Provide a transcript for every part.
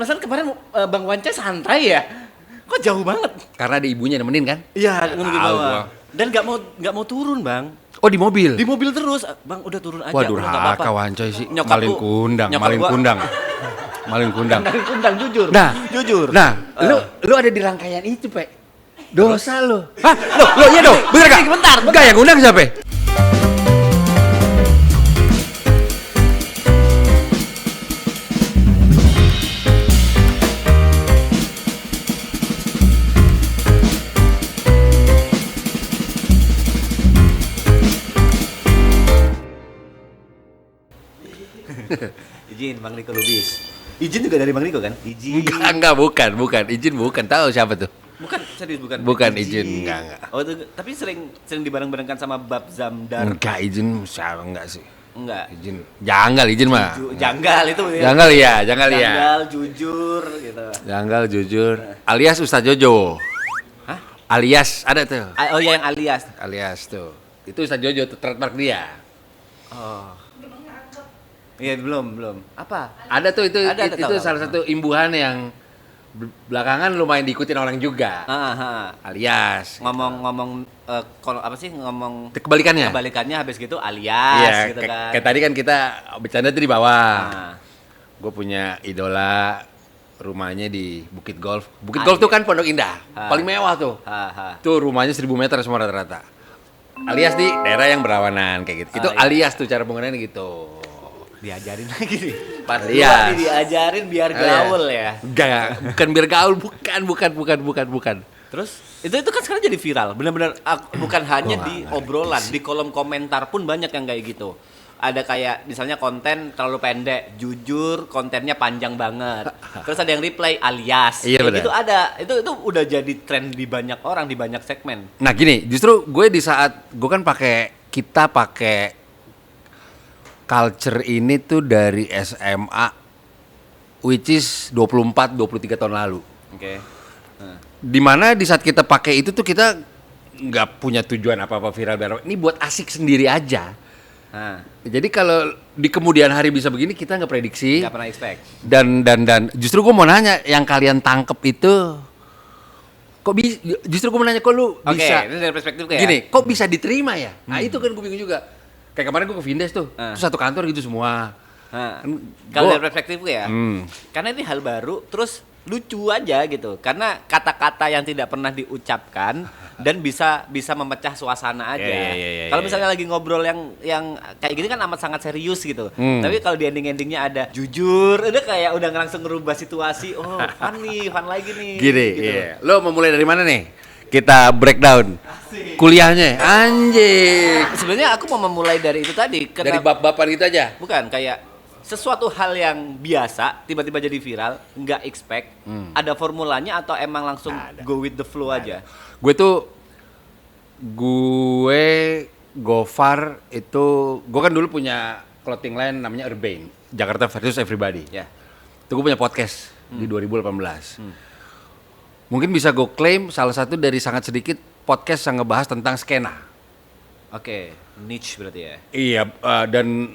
Perasaan kemarin Bang Wanca santai ya? Kok jauh banget? Karena ada ibunya nemenin kan? Iya, nunggu di Tahu bawah. gua. Dan nggak mau turun, Bang. Oh di mobil? Di mobil terus. Bang, udah turun aja. Wah udah nggak apa-apa. durhaka Wancoy sih. Nyokap Maling gua- kundang, nyokap maling gua- kundang. Maling kundang. Maling kundang, jujur. Nah, jujur. Nah, lu ada di rangkaian itu, Pak. Dosa lu. Hah? Lo iya dong. Bener enggak? Bentar. Enggak yang ngundang siapa? Izin Bang Niko Lubis. Izin juga dari Bang Niko kan? Izin. Enggak, bukan. Izin bukan. Tahu siapa tuh? Bukan, serius bukan. Bukan izin, enggak. Oh, tapi sering dibareng-barengkan sama Bab Zamdar. Enggak izin siapa enggak sih? Enggak. Izin. Janggal izin mah. Janggal itu ya. Janggal ya, janggal ya. Janggal, jujur gitu. Janggal jujur. Alias Ustaz Jojo. Hah? Alias ada tuh. Oh ya yang alias. Alias tuh. Itu Ustaz Jojo tuh trademark dia. Oh. Iya belum. Apa? Ada tuh itu Ada, itu tahu. salah satu imbuhan yang belakangan lumayan diikutin orang juga. Alias. Ngomong kalau apa sih ngomong Kebalikannya. kebalikannya habis gitu Iya, alias gitu kan. kayak tadi kan kita bercanda tuh di bawah. Nah, Gue punya idola rumahnya di Bukit Golf. Bukit Ah, Golf iya. tuh kan Pondok Indah, paling mewah tuh. Tuh rumahnya 1000 meter semua rata-rata. Alias di daerah yang berawanan kayak gitu. Itu iya. alias tuh cara penggunaannya gitu. Diajarin lagi nih. Pas Alias. diajarin biar gaul ya. Enggak, bukan biar gaul, bukan. Terus itu kan sekarang jadi viral. Benar-benar bukan hanya Gua di nggak obrolan, di kolom komentar pun banyak yang kayak gitu. Ada kayak misalnya konten terlalu pendek, jujur kontennya panjang banget. Terus ada yang reply alias. Iya, Kayak benar. gitu ada. Itu udah jadi tren di banyak orang, di banyak segmen. Nah gini, justru gue di saat gue kan kita pakai culture ini tuh dari SMA, which is 24-23 tahun lalu. Oke. Dimana di saat kita pakai itu tuh kita nggak punya tujuan apa-apa viral. Ini buat asik sendiri aja. Nah, Jadi kalau di kemudian hari bisa begini kita nggak prediksi. nggak pernah expect. Dan justru gue mau nanya yang kalian tangkep itu kok justru gue mau nanya kok lu Oke, bisa ini dari perspektif ya. gini, kok bisa diterima ya? Nah itu kan gue bingung juga. Kayak kemarin gue ke Vindes tuh, Ah. terus satu kantor gitu semua. Nah, Kan kalau gua- dari perspektifku ya, Hmm. karena ini hal baru, terus lucu aja gitu. Karena kata-kata yang tidak pernah diucapkan dan bisa memecah suasana aja. Iya, Kalau misalnya lagi ngobrol yang kayak gini kan amat sangat serius gitu. Hmm. Tapi kalau di ending-endingnya ada jujur, udah kayak udah langsung ngerubah situasi. Oh, fun lagi nih. Gini, gitu. iya. Lo mau mulai dari mana nih? Kita breakdown kuliahnya, anjing. Sebenarnya aku mau memulai dari itu tadi. Dari bab-baban gitu aja. Bukan, kayak sesuatu hal yang biasa tiba-tiba jadi viral, nggak expect, ada formulanya atau emang langsung go with the flow aja? Gue Gofar itu, gue kan dulu punya clothing line namanya Urbane, Jakarta versus Everybody. Ya. Itu gue punya podcast di 2018. Mungkin bisa gue klaim salah satu dari sangat sedikit podcast yang ngebahas tentang skena. Oke, niche berarti ya. Iya, dan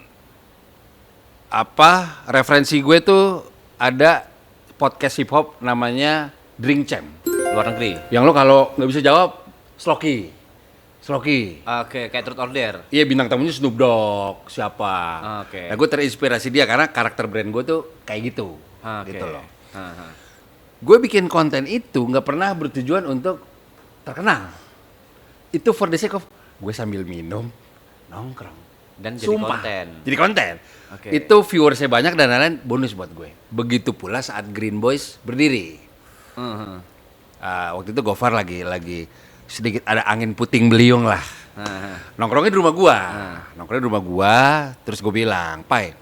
referensi gue tuh ada podcast hip hop namanya Drink Champ. Luar negeri. Yang lo kalau nggak bisa jawab, Sloki. Oke, kayak Truth Order. Iya, bintang tamunya Snoop Dogg, siapa. Oke. Nah, gue terinspirasi dia karena karakter brand gue tuh kayak gitu. Oke. Gitu loh. Aha. Gue bikin konten itu nggak pernah bertujuan untuk terkenal. Itu for the sake of gue sambil minum, nongkrong. Dan jadi Sumpah. konten. Jadi konten. Oke. Itu viewersnya banyak dan lain-lain, bonus buat gue. Begitu pula saat Green Boys berdiri. Mhm. Waktu itu Gofar lagi sedikit ada angin puting beliung lah. Aha. Nongkrongnya di rumah gua. Terus gue bilang, Pai,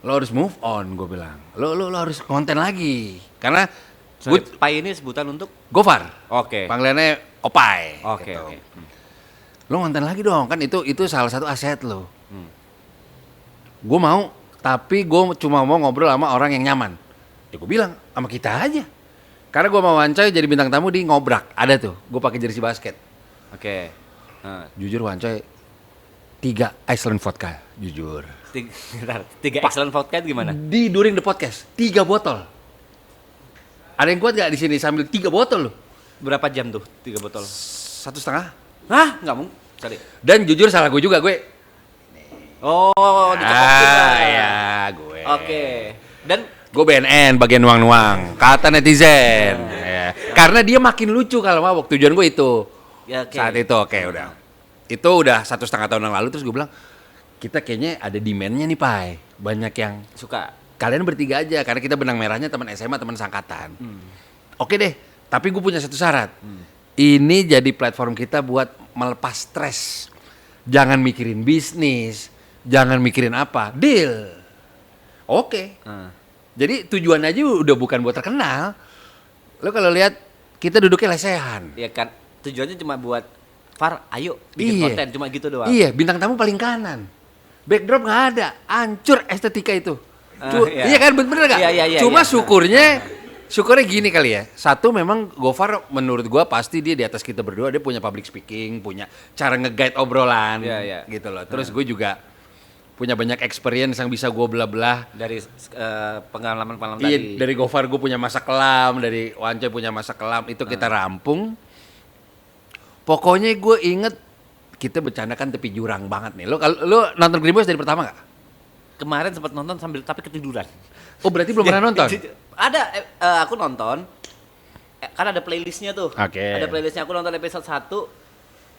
lo harus move on, gue bilang. Lo harus konten lagi. Karena Sorry, Pai ini sebutan untuk Gofar. Oke. Panggilannya Opai. Oke, gitu. oke. Lo konten lagi dong, kan itu salah satu aset lo. Gue mau, tapi gue cuma mau ngobrol sama orang yang nyaman. Ya gue bilang, sama kita aja. Karena gue mau Wancoy jadi bintang tamu di Ngobrak. Ada tuh, gue pakai jersey basket. Oke. Nah, Jujur Wancoy, 3 Iceland vodka, jujur. tiga excellent vodka itu gimana? Di during the podcast, 3 botol. Ada yang kuat gak di sini sambil 3 botol loh? Berapa jam tuh 3 botol? 1,5. Hah? Nggak mungkin. Sorry. Dan jujur salah gue juga gue. Oh, dicekokin lah. Ya gue. Oke. Dan Gue BNN bagian nuang-nuang. Kata netizen. Ya. Karena dia makin lucu kalau mabok. Tujuan gue itu. ya, oke. Saat itu oke udah. Itu udah 1,5 tahun yang lalu terus gue bilang kita kayaknya ada demand-nya nih Pai. Banyak yang Suka. kalian bertiga aja karena kita benang merahnya teman SMA, teman sangkatan. Oke deh, tapi gue punya satu syarat. Ini jadi platform kita buat melepas stres. Jangan mikirin bisnis, jangan mikirin apa. Deal. Oke. Jadi tujuan aja udah bukan buat terkenal. Lo kalau lihat kita duduknya lesehan. Ya kan tujuannya cuma buat Far, ayo bikin konten cuma gitu doang. Iya, bintang tamu paling kanan. Backdrop nggak ada, hancur estetika itu. Iya. Iya kan, bener nggak? Iya, Cuma iya. syukurnya gini kali ya. Satu memang Gofar menurut gua pasti dia di atas kita berdua, dia punya public speaking, punya cara nge-guide obrolan, Iya. gitu loh. Terus gue juga punya banyak experience yang bisa gue belah-belah. Dari pengalaman-pengalaman Iya, tadi. dari Gofar gue punya masa kelam, dari Wancoy punya masa kelam, itu kita rampung. Pokoknya gue inget kita bercandakan tepi jurang banget nih. Lo nonton Green Boys dari pertama nggak? Kemarin sempat nonton sambil tapi ketiduran. Oh berarti belum pernah nonton? Ada, aku nonton. Kan ada playlistnya tuh. Oke. Ada playlistnya, aku nonton episode 1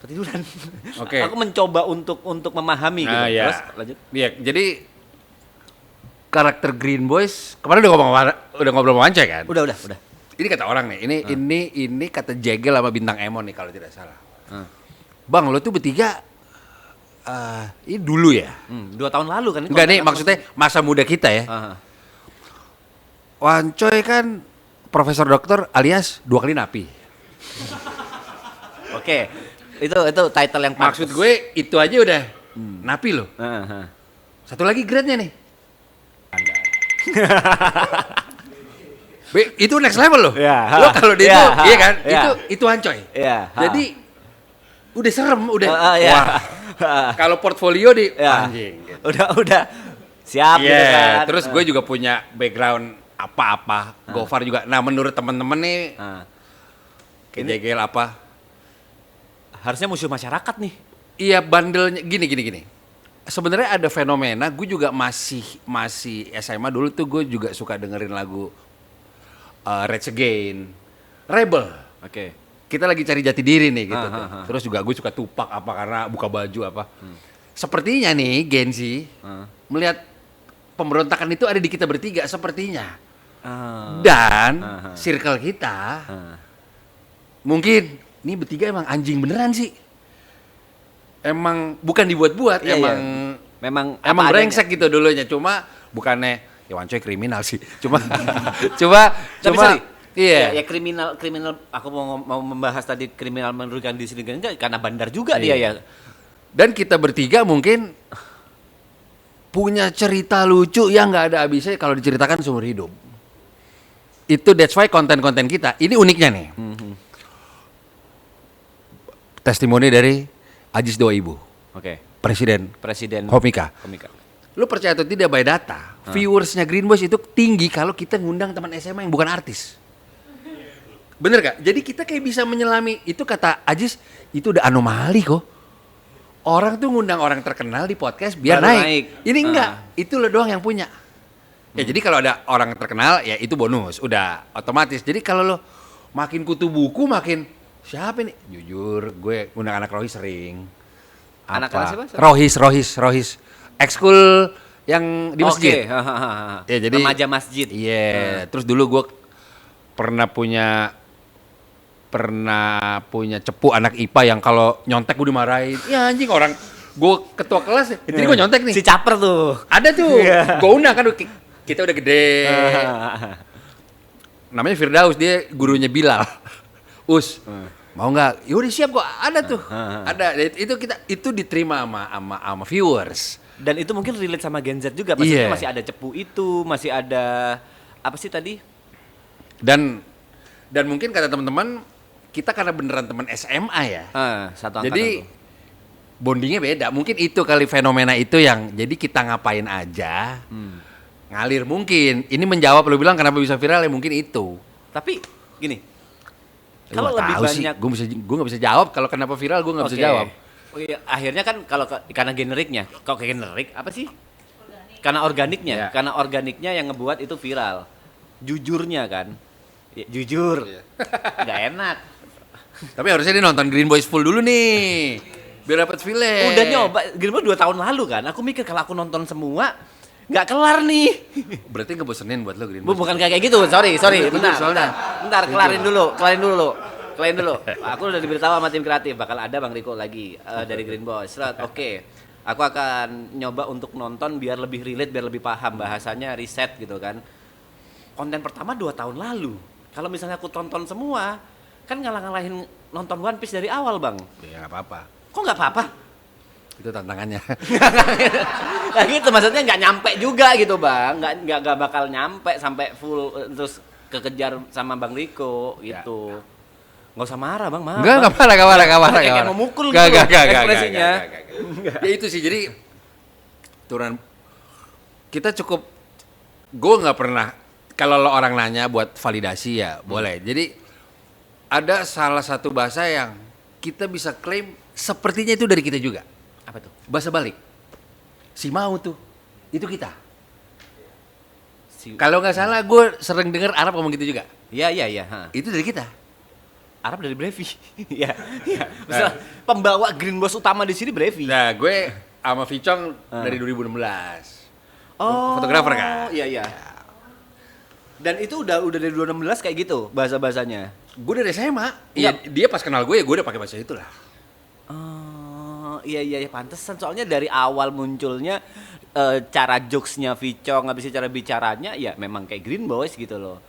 ketiduran. Oke. Aku mencoba untuk memahami gitu. Iya. Terus lanjut. Iya, jadi karakter Green Boys kemarin udah ngobrol sama Wancoy kan? Udah. Ini kata orang nih, ini kata Jegel sama Bintang Emon nih kalau tidak salah. Bang, lo tuh bertiga ini dulu ya? 2 tahun lalu kan? Enggak nih, maksudnya masa muda kita ya. Wancoy kan profesor dokter alias 2 kali napi. Oke. Itu title yang Maksud gue itu aja udah napi lo. Satu lagi grade-nya nih. Itu next level loh. Iya, Lo kalau di iya, itu, iya kan? iya. Itu Wancoy. Iya. Jadi udah serem, udah. Iya. Wah. Kalau portfolio di Iya. anjing. Gitu. Udah siap gitu kan. Terus gue juga punya background apa-apa. Gofar juga. Nah, menurut temen-temen nih kejegel apa? Harusnya musuh masyarakat nih. Iya, bandelnya gini. Sebenarnya ada fenomena, gue juga masih SMA dulu tuh gue juga suka dengerin lagu Rage Against, Rebel. Oke. Kita lagi cari jati diri nih gitu. Terus juga gue suka Tupac apa karena buka baju apa. Sepertinya nih Gen Z melihat pemberontakan itu ada di kita bertiga sepertinya. Dan circle kita mungkin ini bertiga emang anjing beneran sih. Emang bukan dibuat-buat, Iya, emang apa brengsek gitu dulunya. Cuma bukannya ya Wancoy kriminal sih. Cuma sorry. iya. Ya kriminal aku mau membahas tadi kriminal merugikan diri sendiri enggak karena bandar juga dia ya. Dan kita bertiga mungkin punya cerita lucu yang nggak ada habisnya kalau diceritakan seumur hidup. That's why konten-konten kita ini uniknya nih. Testimoni dari Ajis Doa Ibu, Oke. Presiden Komika. Lu percaya atau tidak by data, viewersnya Green Boys itu tinggi kalau kita ngundang teman SMA yang bukan artis. Bener gak? Jadi kita kayak bisa menyelami, itu kata Ajis, itu udah anomali kok. Orang tuh ngundang orang terkenal di podcast biar Baru naik. naik. Ini enggak, itu lo doang yang punya. Ya jadi kalau ada orang terkenal ya itu bonus, udah otomatis. Jadi kalau lo makin kutu buku makin siapa nih? Jujur gue ngundang anak Rohis sering. Anak-anak siapa? Rohis. Ekskul yang di masjid. Oke. Ya, jadi remaja masjid. Iya. Terus dulu gue pernah punya cepu anak IPA yang kalau nyontek gue dimarahin. Ya anjing orang gue ketua kelas, jadi gue nyontek nih. Si caper tuh. Ada tuh. Gue undang kan kita udah gede. Namanya Firdaus, dia gurunya Bilal. Mau nggak? Yaudah siap kok. Ada tuh. Ada. Itu diterima sama viewers. Dan itu mungkin relate sama Gen Z juga. Maksudnya Iya. masih ada cepu itu, masih ada apa sih tadi? Dan mungkin kata teman-teman kita karena beneran teman SMA ya. Satu angkatan Jadi tuh. bondingnya beda. Mungkin itu kali fenomena itu yang jadi kita ngapain aja. Ngalir mungkin. Ini menjawab lo bilang kenapa bisa viral ya mungkin itu. Tapi gini, Kalau kalau lebih banyak, gue nggak bisa jawab. Kalau kenapa viral, gue nggak bisa Oke. jawab. Oh iya, akhirnya kan kalau karena generiknya, kok generik apa sih? Karena organiknya, Iya. karena organiknya yang ngebuat itu viral. Jujurnya kan, ya, jujur, Iya. nggak enak. Tapi harusnya dia nonton Green Boys full dulu nih, biar dapat feeling. Udah nyoba, gini 2 tahun lalu kan. Aku mikir kalau aku nonton semua, nggak kelar nih. Berarti ngebosenin buat lo Green Boys. Bukan kayak gitu, sorry, Jujur bentar, soalnya. bentar, kelarin dulu. Aku udah diberitahu sama tim kreatif bakal ada Bang Riko lagi dari Green Boys. Oke. Aku akan nyoba untuk nonton biar lebih relate, biar lebih paham bahasanya, riset gitu kan. Konten pertama 2 tahun lalu. Kalau misalnya aku tonton semua, kan ngalah-ngalahin nonton One Piece dari awal, Bang. Ya nggak apa-apa. Kok nggak apa-apa? Itu tantangannya. Nah gitu, maksudnya nggak nyampe juga gitu, Bang. Nggak bakal nyampe sampai full terus kekejar sama Bang Riko gitu. Nggak usah marah, Bang. Maaf. Enggak Bang. marah. Kayak mau mukul Nggak, gitu nggak, ekspresinya. nggak. Ya itu sih, jadi turunan kita cukup, gue nggak pernah, kalau lo orang nanya buat validasi ya boleh. Jadi ada salah satu bahasa yang kita bisa klaim sepertinya itu dari kita juga. Apa tuh? Bahasa balik. Si mau tuh, itu kita. Si- Kalau nggak salah gue sering dengar Arab ngomong gitu juga. Iya. Ha. Itu dari kita. Arab dari Brevi. Iya. Misal pembawa Green Boss utama di sini Brevi. Nah, gue sama Vicong dari 2016. Oh, fotografer kan? Iya. Dan itu udah dari 2016 kayak gitu bahasa-bahasanya. Gue dari SMA. Iya, dia pas kenal gue ya gue udah pakai bahasa itulah. Oh, iya pantesan soalnya dari awal munculnya cara jokesnya Vicong, habis itu cara bicaranya ya memang kayak Green Boys gitu loh.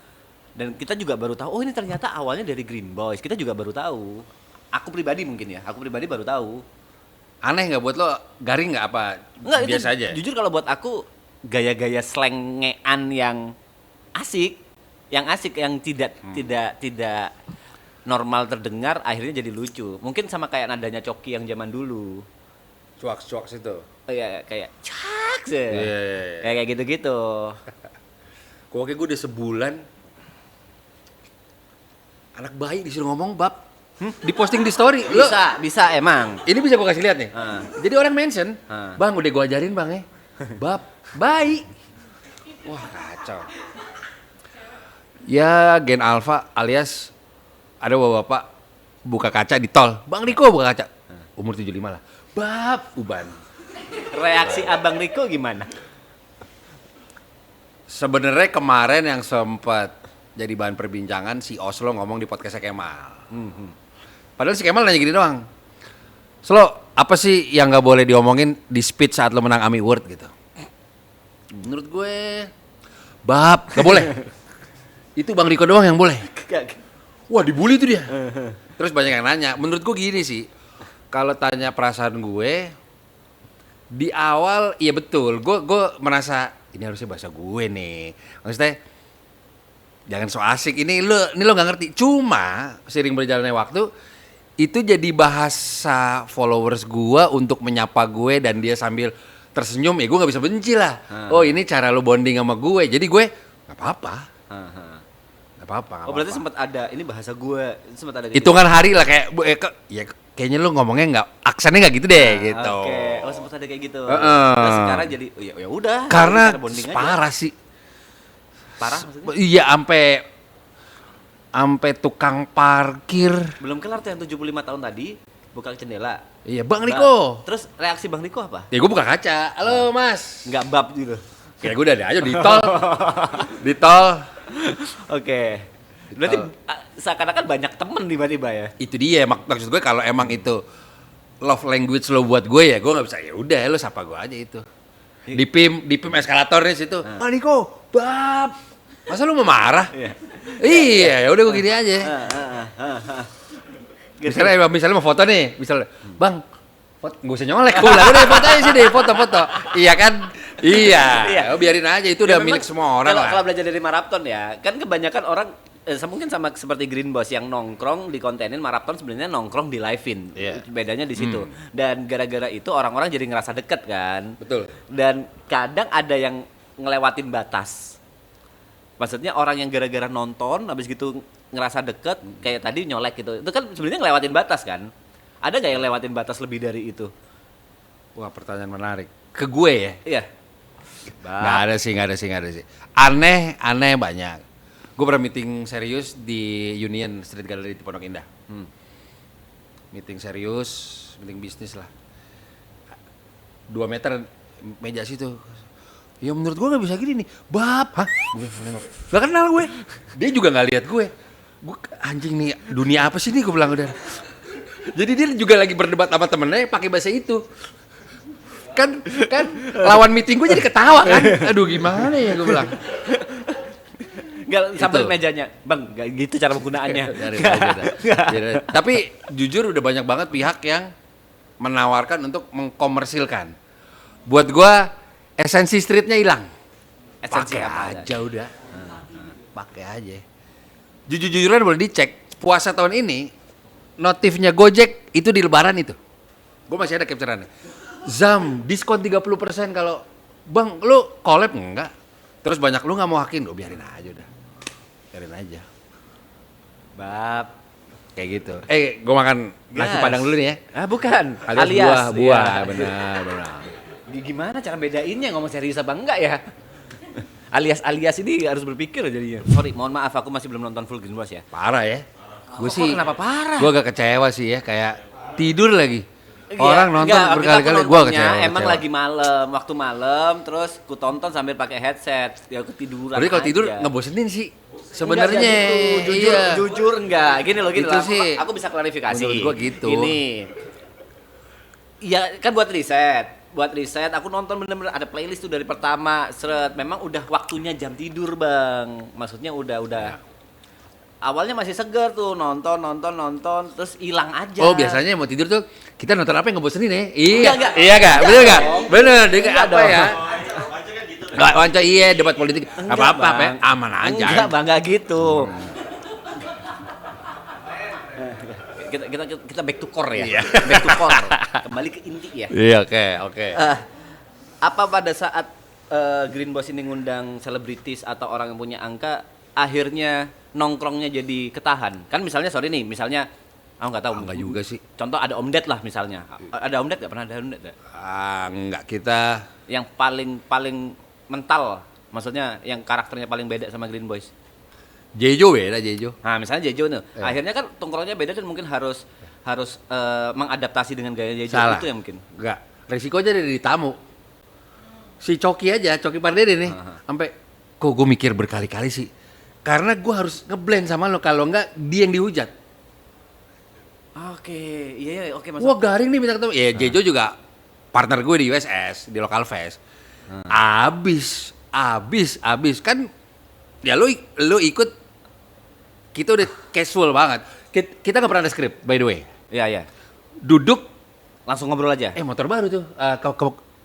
Dan kita juga baru tahu, oh ini ternyata awalnya dari Green Boys. Kita juga baru tahu. Aku pribadi mungkin ya, aku pribadi baru tahu. Aneh nggak buat lo? Garing nggak apa? Enggak, itu Biasa aja. jujur kalau buat aku gaya-gaya slengean yang asik, yang tidak normal terdengar akhirnya jadi lucu. Mungkin sama kayak nadanya Coki yang zaman dulu. Cuaks itu. Oh iya, kayak caks ya. Iya. Kayak gitu-gitu. Kok gue udah sebulan anak bayi disuruh ngomong bab. Diposting di story. Lo, Bisa emang. ini bisa gue kasih lihat nih. Ah. Jadi orang mention, Ah. bang udah gue ajarin bang ya. Bab, bayi. Wah kacau. Ya Gen Alpha alias ada bapak buka kaca di tol. Bang Riko buka kaca. Umur 75 lah. Bab, uban. Reaksi Abang Riko gimana? Sebenarnya kemarin yang sempat jadi bahan perbincangan si Oslo ngomong di podcastnya Kemal. Padahal si Kemal nanya gini doang. Slo, apa sih yang nggak boleh diomongin di speech saat lo menang AMI Award gitu? Menurut gue, bab, nggak boleh. Itu Bang Riko doang yang boleh. Wah dibully tuh dia. Terus banyak yang nanya. Menurut gue gini sih, kalau tanya perasaan gue, di awal iya betul. Gue merasa ini harusnya bahasa gue nih. Maksudnya jangan so asik. Ini lo nggak ngerti. Cuma seiring berjalannya waktu itu jadi bahasa followers gue untuk menyapa gue dan dia sambil tersenyum. Ya gue nggak bisa benci lah. Oh ini cara lo bonding sama gue. Jadi gue nggak apa-apa. Nggak apa-apa. Oh berarti sempat ada, ini bahasa gue, sempat ada gitu. Hitungan hari lah kayak ya kayaknya lu ngomongnya nggak aksennya nggak gitu deh gitu. Oke, oh sempat ada kayak gitu. Heeh. Terus sekarang jadi, oh, ya udah. Karena cara bonding aja. parah sih. Parah maksudnya? Iya sampai tukang parkir. Belum kelar tuh yang 75 tahun tadi, buka jendela. Iya Bang Riko. Terus reaksi Bang Riko apa? Ya gue buka kaca. Halo Mas. Nggak bab gitu. Kayak gue udah ada aja di tol. Di tol. Oke. Berarti seakan-akan banyak temen tiba-tiba ya? Itu dia maksud gue kalau emang itu love language lo buat gue ya gue nggak bisa ya udah lo sapa gue aja itu. Di PIM eskalatornya situ. Bang Riko, bab. Masa lu mau marah? Iya, ya udah gue gini aja. Misalnya mau foto nih, misalnya, Bang, foto, gak usah nyolek, gue bilang, udah foto aja sini, foto. Iya kan? Iya, biarin aja, itu udah milik semua orang lah. Kalau belajar dari Marapton ya, kan kebanyakan orang, mungkin sama seperti Green Boss yang nongkrong di kontenin, Marapton sebenarnya nongkrong di live-in. Iya. Bedanya di situ. Dan gara-gara itu orang-orang jadi ngerasa deket kan. Betul. Dan kadang ada yang ngelewatin batas. Maksudnya orang yang gara-gara nonton habis gitu ngerasa deket kayak tadi nyolek gitu. Itu kan sebenarnya ngelewatin batas kan? Ada nggak yang lewatin batas lebih dari itu? Wah, pertanyaan menarik. Ke gue ya? Iya. Nggak ada sih. Aneh banyak. Gue pernah meeting serius di Union Street Gallery di Pondok Indah. Meeting serius, meeting bisnis lah. 2 meter meja situ. Ya menurut gue nggak bisa gini nih. Bab, hah? Gak kenal gue. Dia juga nggak lihat gue. Gue anjing nih, dunia apa sih nih gue bilang udah. Jadi dia juga lagi berdebat sama temennya pakai bahasa itu. Kan lawan meeting gue jadi ketawa kan. Aduh gimana ya gue bilang. Nggak sampai Itu. mejanya, bang, nggak gitu cara penggunaannya. Tapi jujur udah banyak banget pihak yang menawarkan untuk mengkomersilkan. Buat gua esensi streetnya hilang. Esensi Pakai apa aja udah. Pakai aja. Jujur-jujuran boleh dicek. Puasa tahun ini notifnya Gojek itu di lebaran itu. Gua masih ada capturannya. Zam diskon 30% kalau bang lu collab enggak? Terus banyak lu nggak mau hakin, lu biarin aja udah. Biarin aja. Bab. Kayak gitu. Gue makan nasi Yes. padang dulu nih ya. Ah bukan, Alias buah, iya. benar. Gimana cara bedainnya ngomong serius apa enggak ya? alias ini harus berpikir jadinya. Sorry, mohon maaf aku masih belum nonton full Green Boss ya. Parah ya. Gue Kok sih. kenapa parah? Gue agak kecewa sih ya, kayak tidur lagi. Iya, Orang nonton enggak, berkali-kali, aku gue nontonnya kecewa. emang lagi malam, waktu malam, terus ku tonton sambil pakai headset, ya ketiduran. Tapi kalau aja. tidur ngebosenin sih. Enggak, Sebenarnya. enggak gitu. Jujur enggak. Gini loh, Itu loh. sih. Aku bisa klarifikasi. Menurut gua gitu. Gini. Iya, kan buat riset, aku nonton bener-bener ada playlist tuh dari pertama, seret. Memang udah waktunya jam tidur, Bang. Maksudnya udah. Ya. Awalnya masih segar tuh, nonton, terus hilang aja. Oh biasanya mau tidur tuh kita nonton apa yang ngebosenin ya? Iya, Enggak. iya gak? Bener gak? dong. Bener, dia Enggak apa dong. ya? Gak wanca iya debat politik Enggak, apa-apa, Bang. aman aja. Enggak, Bang, enggak gitu. Kita back to core ya. Iya. Back to core. Kembali ke inti ya. Iya oke. Apa pada saat Green Boss ini ngundang selebritis atau orang yang punya angka, akhirnya nongkrongnya jadi ketahan? Kan misalnya aku nggak tahu. Enggak juga sih. Contoh ada Om Ded lah misalnya. Ada Om Ded nggak? Pernah ada Om Ded nggak? Enggak kita Yang paling mental, maksudnya yang karakternya paling beda sama Green Boys. Jejo beda Jejo. Nah misalnya Jejo nih, Iya. akhirnya kan tongkrongannya beda dan mungkin harus mengadaptasi dengan gaya Jejo. Salah. Itu yang mungkin. Enggak. Resiko aja dari tamu. Si Coki Pardede nih, sampai kok gue mikir berkali-kali sih. Karena gue harus ngeblend sama lo, kalau enggak dia yang dihujat. Oke, iya, oke masuk. Wah garing nih minta ketemu. Ya Jejo juga partner gue di USS, di Local Fest. Abis kan ya lu ikut, kita udah casual banget. Kita nggak pernah ada skrip by the way. Iya. Duduk, Langsung ngobrol aja. motor baru tuh.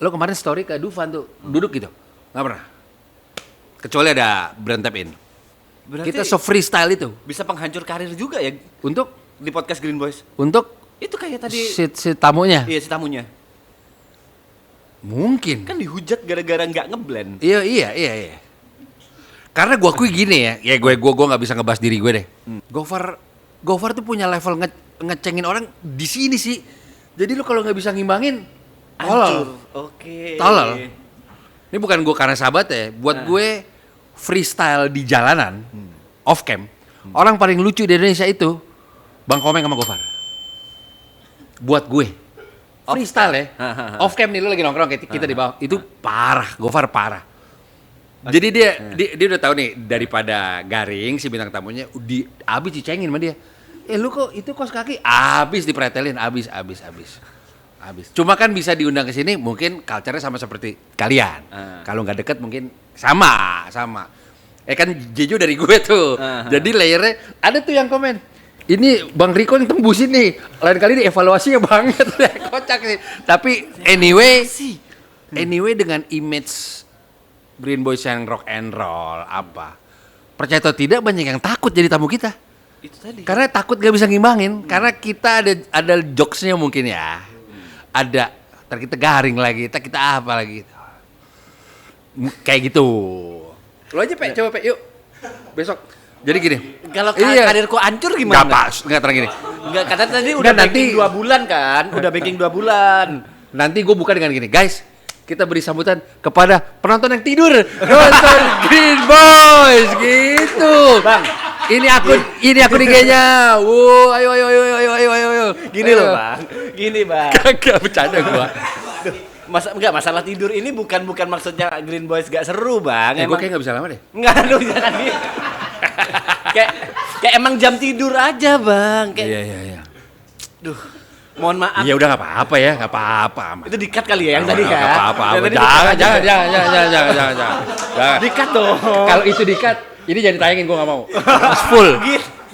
Lo kemarin story ke Dufan tuh, duduk gitu. Nggak pernah. Kecuali ada brand tap in. Berarti Kita freestyle itu. bisa penghancur karir juga ya Untuk di podcast Green Boys. Itu kayak tadi si tamunya. iya si tamunya. Mungkin. Kan dihujat gara-gara nggak ngeblend. Iya. Karena gua akui gini ya gue nggak bisa ngebahas diri gue deh. Gofar tuh punya level ngecengin orang di sini sih. Jadi lu kalau nggak bisa ngimbangin, tolol. Oke. Tolol. Ini bukan gue karena sahabat ya. Buat gue freestyle di jalanan, off cam, orang paling lucu di Indonesia itu Bang Komeng sama Gofar. Buat gue. Freestyle ya. Off cam nih lu lagi nongkrong kayak kita di bawah. Itu parah, Gofar parah. Jadi dia udah tahu nih daripada garing si bintang tamunya abis dicengin sama dia. Lu kok itu kos kaki abis dipretelin abis. Cuma kan bisa diundang ke sini mungkin culture-nya sama seperti kalian. Kalau nggak deket mungkin sama. Kan Jejo dari gue tuh. Jadi layernya ada tuh yang komen. Ini Bang Riko yang tembusin nih. Lain kali dievaluasinya banget. Kocak sih. Tapi anyway dengan image Green Boys yang rock and roll apa. Percaya atau tidak banyak yang takut jadi tamu kita. Itu tadi. Karena takut gak bisa ngimbangin. Karena kita ada jokesnya mungkin ya. Ada. Ntar kita garing lagi. Ntar kita apa lagi. Kayak gitu. Lo aja Pe, coba Pe, yuk. Besok. Jadi gini. Kalau karirku hancur gimana? Enggak terang gini. Enggak, kata tadi udah banking 2 bulan kan? Udah banking 2 bulan. Nanti gue buka dengan gini, guys. Kita beri sambutan kepada penonton yang tidur. Nonton Green Boys gitu. Bang, ini akun IG-nya. Wow, ayo. Gini loh, Bang. Gini, Bang. Kagak bercanda gua. Masalah tidur ini bukan maksudnya Green Boys gak seru, Bang. Gue kayak gak bisa lama deh. Enggak, aduh jangan gitu. kayak emang jam tidur aja, Bang. Iya. Duh, mohon maaf. Iya udah nggak apa-apa ya, nggak apa-apa. Itu di-cut kali ya yang tadi kan? Nggak apa-apa. Jangan. Di-cut dong. Kalau itu di-cut, ini jadi tayangin gue nggak mau. Harus full.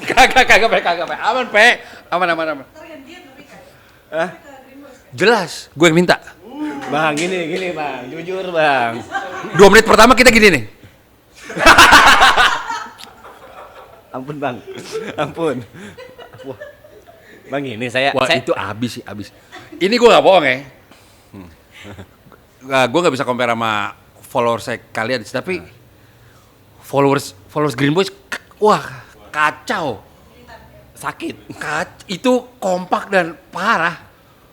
Kagak, Pe. Aman, Pe. Aman. Hah? Jelas, gue yang minta. Bang, gini, Bang. Jujur, Bang. 2 menit pertama kita gini nih. Ampun, Bang. Ampun. Wah. Bang, ini saya Itu habis. Ini gue nggak bohong ya. Gue nggak bisa compare sama followers kalian, tapi followers Green Boys, wah kacau. sakit. Itu kompak dan parah.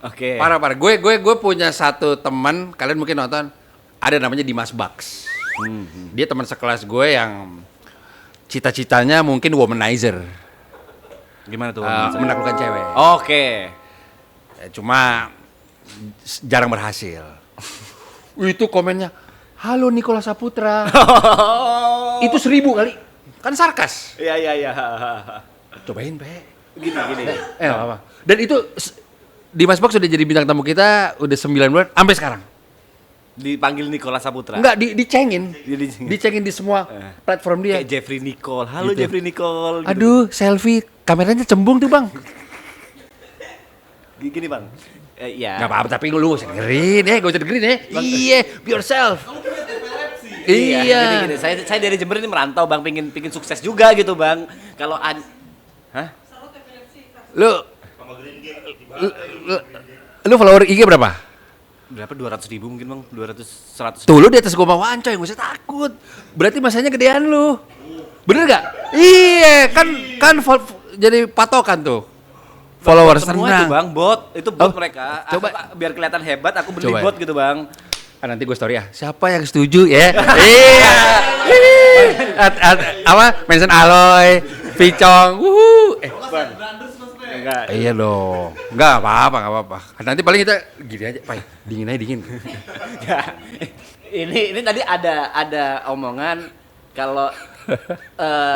Oke. Parah. Gue punya satu teman, kalian mungkin nonton, ada namanya Dimas Bucks. Dia teman sekelas gue yang cita-citanya mungkin womanizer. Gimana tuh? Menaklukkan cewek. Oke. Ya, cuma jarang berhasil. Itu komennya, halo Nikola Saputra. Itu 1000 kali. Kan sarkas. Iya. Cobain, Pe. Gini. Apa? Dan itu Dimas Box sudah jadi bintang tamu kita udah 9 bulan sampai sekarang. Dipanggil Nikola Saputra. Enggak, dicengin. Dicengin. Dicengin di semua platform dia. Kayak Jeffrey Nicole. Halo Gitu. Jeffrey Nicole. Gitu. Aduh, selfie. Kameranya cembung tuh, Bang. Gini, Bang. Iya. Enggak apa-apa, tapi lu usah dengerin. Gak usah dengerin ya. Iya, be yourself. Iya. Gini. Saya dari Jember ini merantau, Bang, pingin sukses juga gitu, Bang. Kalau Hah? Lu follower IG berapa? Berapa? 200.000 mungkin, Bang. 100. Tuh, lu di atas gua mau wancoy, gak usah takut. Berarti masanya gedean lu. Bener gak? Iya, kan jadi patokan tuh. Followers semua tenang. itu, Bang, bot. Itu bot mereka. Coba. Biar kelihatan hebat, aku beli Coba ya. bot gitu, Bang. Nanti gue story ya. Siapa yang setuju ya? Iya. Apa? Mention Aloy, Vicong. Enggak. Iya dong. Enggak apa-apa. Nanti paling kita gini aja, Pai. Dingin aja. Ya, ini tadi ada omongan kalau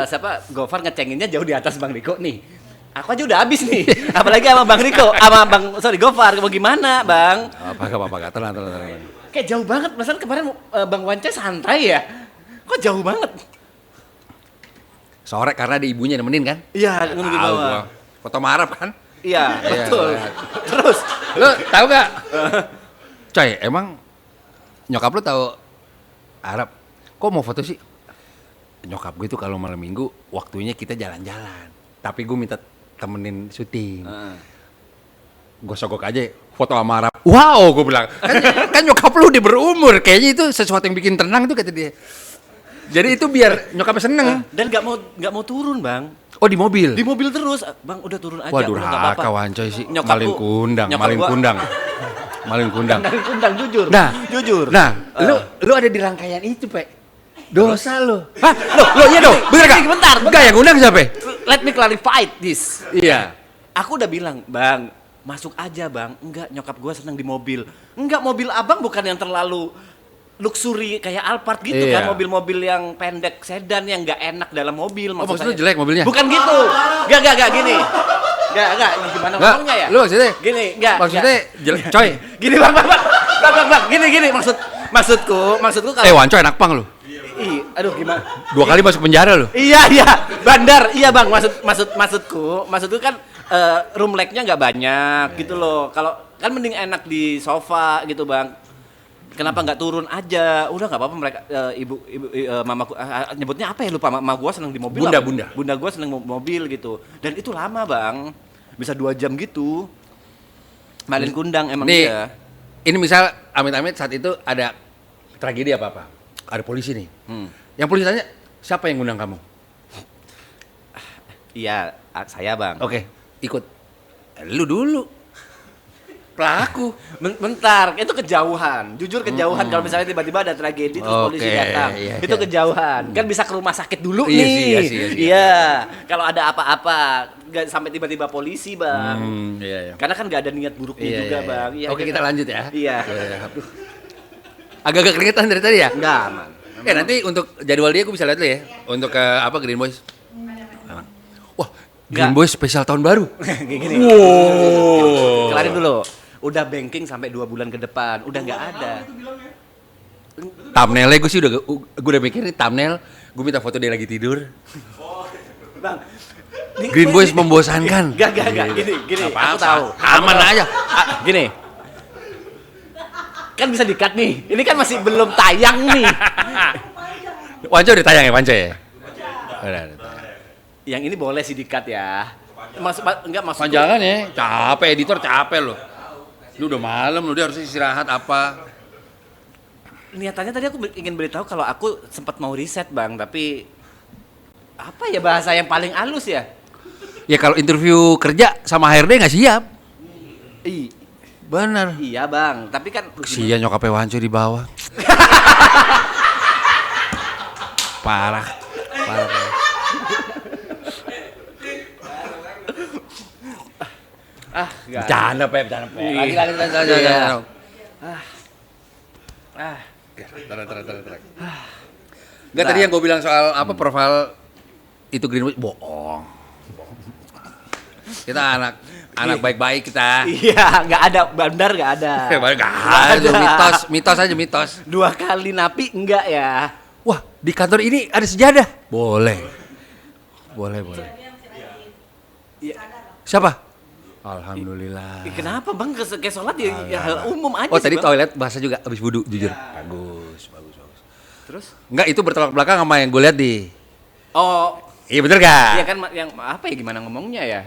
siapa Gofar ngecenginnya jauh di atas Bang Riko nih. Aku aja udah habis nih. Apalagi sama Bang Riko, sama Gofar. Mau gimana, Bang? Apa-apa. Tenang. Kayak jauh banget. Masalah kemarin Bang Wance santai ya. Kok jauh banget? Sore karena ada ibunya nemenin kan? Iya, nunggu di Tahu bawah. gua. Foto marap kan? Iya, betul. Iya. Terus Lu tahu gak? Coy, emang nyokap lu tahu Arab? Kok mau foto sih? Nyokap gue tuh kalau malam minggu waktunya kita jalan-jalan. Tapi gue minta temenin syuting. Gue sogok aja foto sama Arab. Wow, gue bilang. Kan nyokap lu udah berumur. Kayaknya itu sesuatu yang bikin tenang tuh kata dia. Jadi itu biar nyokapnya seneng. dan nggak mau turun, Bang. Oh, di mobil? Di mobil terus. Bang, udah turun aja. Wah, udah nggak apa-apa. durhaka wancoy sih. Nyokap Maling gua- kundang, nyokap maling gua- kundang. Maling kundang. Dari kundang, jujur. Jujur. Nah, lu ada di rangkaian itu, Pak. Dosa lu. Hah? Lo iya dong, bener gak? Bentar. Enggak, yang undang siapa? Let me clarify this. Iya. Aku udah bilang, Bang, masuk aja, Bang. Enggak, nyokap gua senang di mobil. Enggak, mobil Abang bukan yang terlalu luxury kayak Alphard gitu Iya. kan, mobil-mobil yang pendek sedan yang nggak enak dalam mobil. Oh, maksud lu saya. jelek mobilnya? Bukan gitu. Enggak gini. Enggak, gimana Nggak, ngomongnya ya? lu maksudnya? Gini, enggak. Maksudnya jelek, coy. Gini, Bang. Gini. Maksudku kalau Wanco enak pang lu. aduh gimana? 2 kali masuk penjara lu. Iya, bandar. Iya, Bang. Maksudku kan room lag-nya nggak banyak gitu loh. Kalau kan mending enak di sofa gitu, Bang. Kenapa nggak turun aja? Udah nggak apa-apa mereka ibu mamaku nyebutnya apa ya lupa. Mama gua seneng di mobil. Bunda gua seneng mobil gitu. Dan itu lama, Bang. Bisa 2 jam gitu. Malin kundang emang Nih, dia. ini misal amit-amit saat itu ada tragedi apa-apa. Ada polisi nih. Yang polisi tanya, siapa yang ngundang kamu? Iya, saya bang. Oke, ikut. Lu dulu. Pelaku. Bentar, itu kejauhan. Jujur kejauhan kalau misalnya tiba-tiba ada tragedi terus polisi Oke, datang. iya, Itu iya. kejauhan. Kan bisa ke rumah sakit dulu Iya nih. sih, iya sih, iya sih. Iya. Kalau ada apa-apa, nggak sampai tiba-tiba polisi, Bang. Iya, iya. Karena kan nggak ada niat buruknya Iya, juga, iya, iya. Bang. Iya, Oke, iya, kita kan? lanjut ya. Iya. Aduh. Agak-agak keringetan dari tadi ya? Enggak, aman. Nanti untuk jadwal dia gue bisa lihat dulu ya. Untuk ke Green Boys. Wah, Green Nggak. Boys spesial tahun baru. Kayak gini. Wow. Kelarin dulu. Udah banking sampai 2 bulan ke depan. Udah nggak ada. Thumbnailnya gue sih gue udah mikirin thumbnail. Gue minta foto dia lagi tidur. Bang. Green Boys membosankan. Gak. Gini. Apa-apa. Aku tahu. Aman aja. Gini. Kan bisa di-cut nih. Ini kan masih belum tayang nih. Wanco udah tayang ya, Wanco ya? Udah. Yang ini boleh sih di-cut ya. Enggak maksud. Jangan ya, capek editor capek loh. Lu udah malam, lu dia harus istirahat apa? Niatannya tadi aku ingin beritahu kalau aku sempat mau riset, Bang, tapi apa ya bahasa yang paling halus ya? Ya kalau interview kerja sama HRD nggak siap. Bener. Iya, Bang, tapi kan Kesian nyokapnya Wanco di bawah. Parah. enggak. Bercanda, Pep. Lagi. Iya. Enggak, tadi yang gue bilang soal apa profil itu Green Boys bohong. Kita anak baik-baik kita. Iya, enggak ada, benar enggak ada. Mitos aja mitos. 2 kali napi enggak ya? Wah, di kantor ini ada sejadah. Boleh. Iya. Siapa? Alhamdulillah. Kenapa, Bang? Kayak sholat ya hal umum aja Oh, sih, tadi Bang. toilet bahasa juga habis wudu, jujur. Bagus. Terus? Enggak, itu bertolak belakang sama yang gue lihat di. Oh, Iya bener gak? iya kan yang apa ya, gimana ngomongnya ya?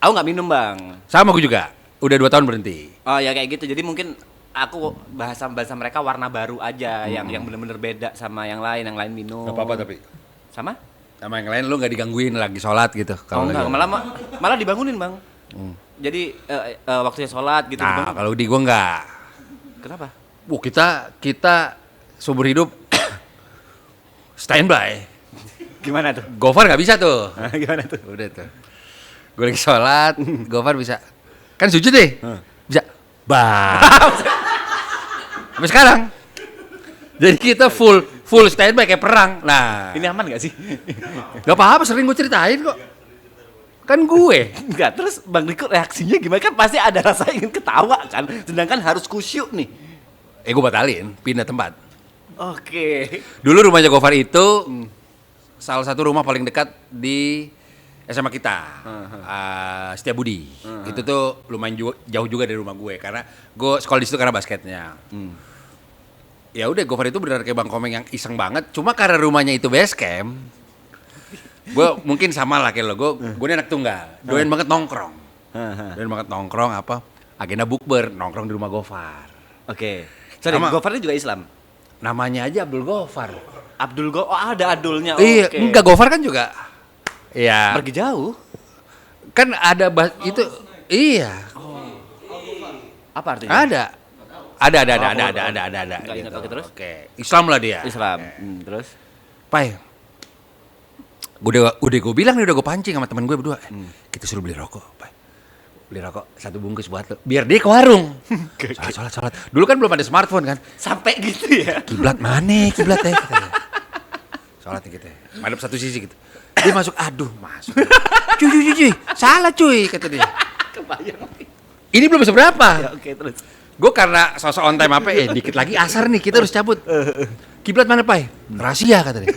Aku nggak minum, Bang. Sama gue juga. Udah 2 tahun berhenti. Oh ya kayak gitu. Jadi mungkin aku bahasa mereka warna baru aja, yang bener-bener beda sama yang lain minum. Gak apa-apa tapi. Sama? Sama yang lain lu gak digangguin lagi sholat gitu. Oh enggak, lagi. malah dibangunin, Bang. Jadi waktunya sholat gitu. Nah, dibangun. kalau di gue enggak. Kenapa? Wah, kita seumur hidup standby. Gimana tuh? Gofar gak bisa tuh. Gimana tuh? Udah tuh. Gue lagi sholat, Gofar bisa. Kan sujud deh. Bisa. Sampai sekarang. Jadi kita full standby kayak perang. Nah, Ini aman gak sih? gak apa-apa, sering gue ceritain kok. Kan gue. Enggak, terus Bang Riko reaksinya gimana? Kan pasti ada rasa ingin ketawa kan. Sedangkan harus kusyuk nih. Gue batalin, pindah tempat. Oke. Dulu rumahnya Gofar itu salah satu rumah paling dekat di SMA kita, Setiabudi. Itu tuh lumayan jauh juga dari rumah gue karena gue sekolah di situ karena basketnya. Ya udah, Gofar itu benar kayak Bang Komeng yang iseng banget. Cuma karena rumahnya itu base camp, gue mungkin sama lah kayak lo. Gue anak tunggal, doyan banget nongkrong. Apa? Agenda bukber, nongkrong di rumah Gofar. Oke. Sorry, Sama- Gofar ini juga Islam. Namanya aja Abdul Gofar. Oh ada Adulnya. Iya, oke. enggak, Gofar kan juga. Iya. Pergi jauh. Kan ada itu. Iya. Apa artinya? Ada. Ada. Nggak ingat, oke, terus? Oke. Islam lah dia. Islam. Terus? Pai. Udah gue bilang nih, udah gue pancing sama teman gue berdua. Kita suruh beli rokok, Pai. Beli rokok 1 bungkus buat lo. Biar dia ke warung. Sholat. Dulu kan belum ada smartphone kan. Sampai gitu ya? Kiblat mana? Kiblat katanya. Sholat nih kita. Madep satu sisi gitu. Dia masuk, masuk. Cuy. Salah cuy, kata dia. Kebayang. Ini belum seberapa. Ya, oke, terus. Gue karena sosok on time apa, dikit lagi asar nih, kita harus cabut. Kiblat mana, Pai? Rahasia, kata dia.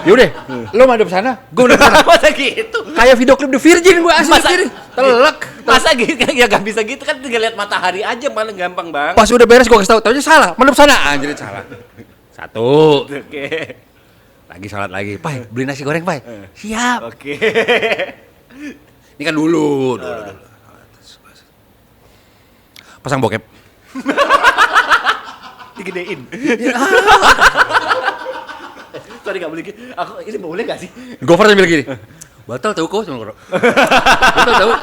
Yaudah, lo madep sana, gue madep sana. Masa gitu? Kayak video klip The Virgin gue asli Masa- sendiri. Telek. Masa gitu? Ya gak bisa gitu kan, tinggal lihat matahari aja paling gampang, Bang. Pas udah beres gue kasih tau, taunya salah, madep sana. Anjir, salah. 1. Oke. Lagi sholat lagi, Pai, beli nasi goreng, Pai. Siap. Oke. Ini kan dulu. Pasang bokep. Digedein. Sorry gak boleh gitu. Ini boleh gak sih? Gofar sambil gini. Batal tahu kau sama Batal tahu.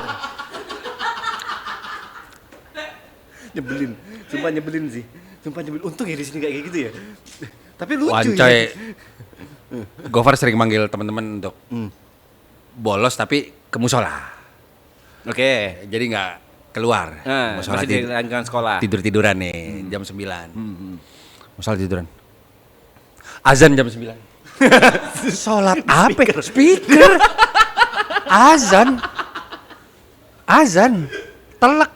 Nyebelin, sumpah nyebelin sih. Sumpah nyebelin. Untung ya di sini kayak gitu ya. Tapi lucu Wancoy. ya. Gofar sering manggil teman-teman untuk bolos tapi ke musola. Oke. Jadi nggak keluar. Musola Masih di lingkungan sekolah. tidur-tiduran nih jam 9. Musola tiduran. Azan jam 9. Sholat apa? Speaker. Azan. Telek.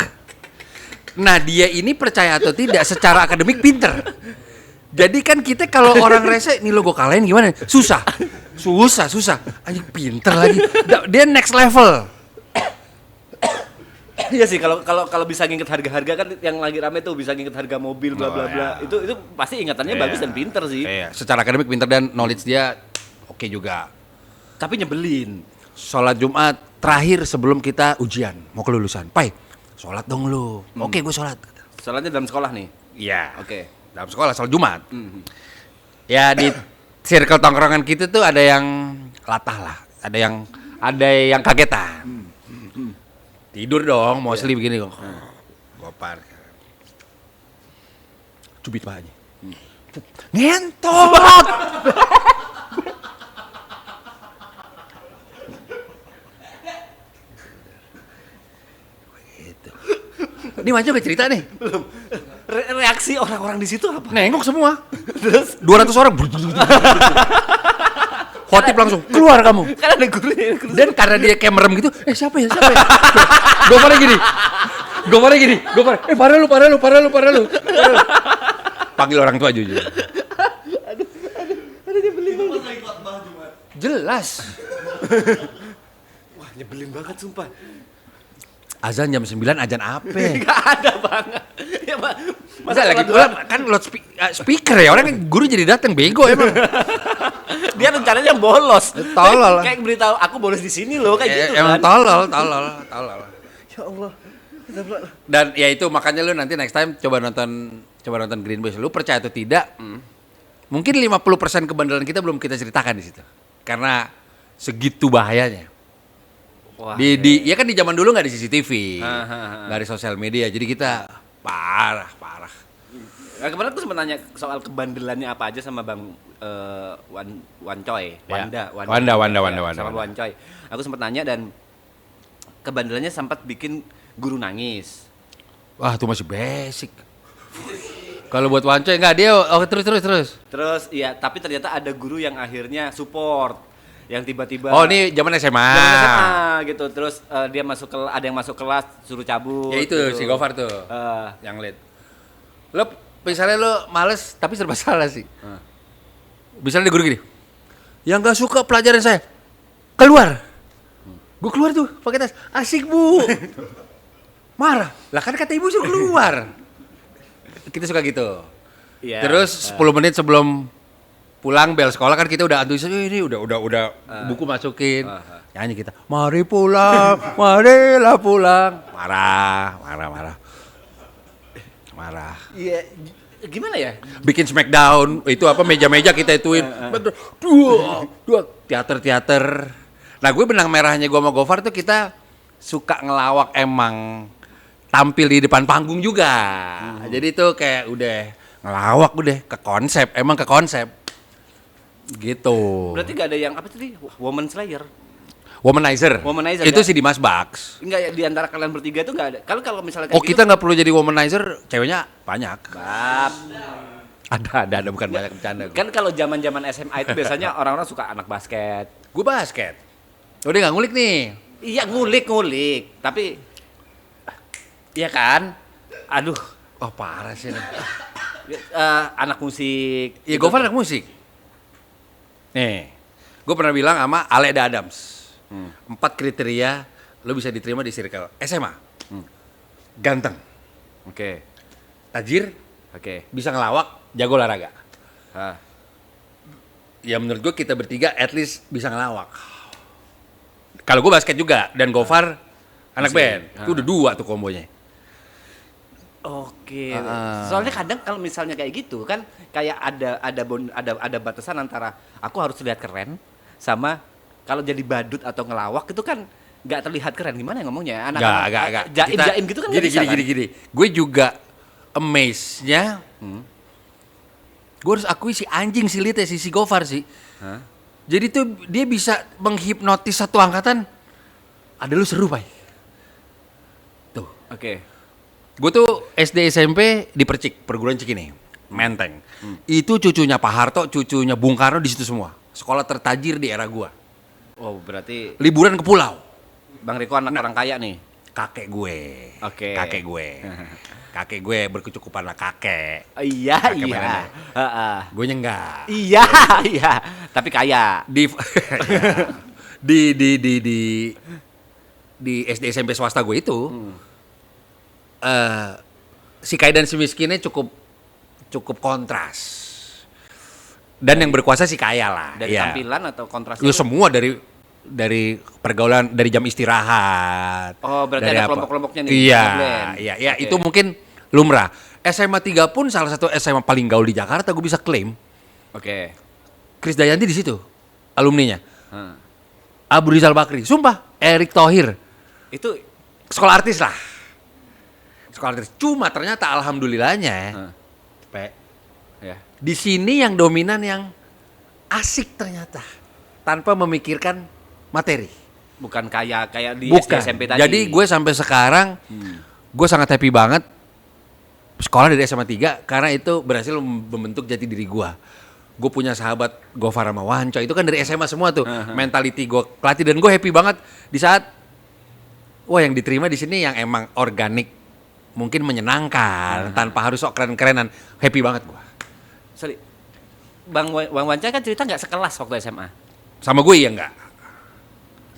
Nah dia ini percaya atau tidak secara akademik pinter. Jadi kan kita kalau orang rese, nih lo gue kalahin gimana? Susah. Anjing pinter lagi. Dia next level. Iya sih, kalau bisa nginget harga-harga kan yang lagi rame tuh bisa nginget harga mobil bla bla bla. Ya. Itu pasti ingatannya bagus dan pinter sih. Iya, secara akademik pinter dan knowledge dia oke juga. Tapi nyebelin. Sholat Jumat terakhir sebelum kita ujian, mau kelulusan. Pai, sholat dong lu. Oke, gue sholat. Soalnya dalam sekolah nih. Iya. Oke. Dalam sekolah, sholat Jumat. Ya di circle tongkrongan kita tuh ada yang latah lah. Ada yang kagetan. Tidur dong, mau sleep begini kok. Gopar. Cubit pahanya. Ngentot. Gitu. Ini Manco gak cerita nih. Belum. Reaksi orang-orang di situ apa? Nengok semua. Terus 200 orang. Khotib langsung keluar kamu. kan ada gurunya. Dan karena dia kayak merem gitu, siapa ya? Gofarnya gini. Parah lu. Panggil orang tua jujur. Aduh nyebelin banget. Jelas. Wah nyebelin banget sumpah. Azan jam 9, azan apa? Gak ada banget. Ya, Masa lagi kan speaker ya, orang guru jadi datang bego emang. Dia rencananya bolos. Tolol. Kayak beritahu aku bolos di sini loh kayak gitu Emang kan. tolol. Ya Allah. Dan ya itu makanya lu nanti next time coba nonton Green Boys. Lu percaya atau tidak? Mungkin 50% kebandelan kita belum kita ceritakan di situ. Karena segitu bahayanya. Wah, Ya kan di zaman dulu nggak ada CCTV, Ha. nggak ada sosial media, jadi kita parah. Nah, kemarin aku sempat nanya soal kebandelannya apa aja sama Bang Wancoy. Ya. Wanda. Wanda. Sama Wancoy. Aku sempat nanya dan kebandelannya sempat bikin guru nangis. Wah itu masih basic. Kalau buat Wancoy nggak dia, terus. Terus ya, tapi ternyata ada guru yang akhirnya support. Yang tiba-tiba Oh ini zaman SMA. Zaman SMA gitu. Terus dia ada yang masuk kelas suruh cabut. Ya itu gitu. si Gofar tuh, yang lead. Lo misalnya lo males tapi serba salah sih. Misalnya ada guru gini, yang nggak suka pelajaran saya keluar. Gue keluar tuh pakai tas, asik bu. Marah, lah kan kata ibu suruh keluar. Kita suka gitu. Iya. Terus 10 menit sebelum pulang bel sekolah kan kita udah antusias, ini udah buku masukin. Nyanyi kita, mari pulang, marilah pulang. Marah. Iya, gimana ya? Bikin smackdown, itu apa meja-meja kita ituin. Dua teater. Nah, gue benang merahnya gue sama Gofar tuh kita suka ngelawak emang tampil di depan panggung juga. Jadi tuh kayak udah ngelawak ke konsep. Gitu. Berarti gak ada yang apa tadi? Woman Slayer. Womanizer. Itu Gak? si Dimas Bax. Enggak ya, di antara kalian bertiga itu enggak ada. Kalau misalnya kayak Oh, kita nggak perlu jadi womanizer, ceweknya banyak. Bab. Ada bukan banyak bercanda. Kan kalau zaman-zaman SMA itu biasanya orang-orang suka anak basket. Gue basket. Udah nggak ngulik nih. Iya, ngulik. Tapi iya kan? Aduh, Oh parah sih nih. anak musik. Ya gitu. Gofar anak musik. Nih, gue pernah bilang sama Aleda Adams. 4 kriteria lo bisa diterima di circle SMA. Ganteng, Oke. tajir, Oke. bisa ngelawak, jago olahraga. Ah. Ya menurut gue kita bertiga at least bisa ngelawak. Kalau gue basket juga dan Gofar anak Musik. band, itu udah 2 tuh kombonya. Oke. Soalnya kadang kalau misalnya kayak gitu kan kayak ada batasan antara aku harus terlihat keren sama kalau jadi badut atau ngelawak itu kan nggak terlihat keren, gimana ya ngomongnya? Nggak. Jaim gitu kan nggak bisa kan? Gini. Gue juga amaze-nya. Gue harus akui si anjing si Lite, si Gofar sih. Hah? Jadi tuh dia bisa menghipnotis satu angkatan. Ada lu seru, Pak. Tuh. Oke. Gue tuh SD SMP di Percik, perguruan Cikini, Menteng. Itu cucunya Pak Harto, cucunya Bung Karno di situ semua. Sekolah tertajir di era gua. Oh, berarti Liburan ke pulau. Bang Riko anak orang kaya nih. Kakek gue. Oke. Kakek gue berkecukupan lah kakek. Iya, Kakek iya. mainannya. Heeh. Gue enggak. Iya, iya. Tapi kaya. Di SD SMP swasta gue itu si kaya dan si miskinnya cukup kontras. Dan yang berkuasa si kaya lah. Dari Iya. tampilan atau kontrasnya? Ya semua dari pergaulan, dari jam istirahat. Oh, berarti dari ada apa. kelompok-kelompoknya nih, Iya, ngeblend. iya, Oke. itu mungkin lumrah. SMA 3 pun salah satu SMA paling gaul di Jakarta, gue bisa klaim. Oke. Kris Dayanti di situ, alumninya. Hah. Abu Rizal Bakri, sumpah, Erick Thohir. Itu Sekolah artis lah. Sekolah artis. Cuma ternyata alhamdulillahnya, Hah. Pe, ya. di sini yang dominan yang asik ternyata. Tanpa memikirkan materi. Bukan kayak di Bukan. SD SMP tadi. Jadi gue sampai sekarang, gue sangat happy banget sekolah dari SMA 3 karena itu berhasil membentuk jati diri gue. Gue punya sahabat Gofar sama Wanco, itu kan dari SMA semua tuh. Mentality gue kelatih dan gue happy banget di saat wah yang diterima di sini yang emang organik, mungkin menyenangkan tanpa harus sok keren-kerenan. Happy banget gue. Sorry. Bang Wanca kan cerita nggak sekelas waktu SMA. Sama gue ya enggak.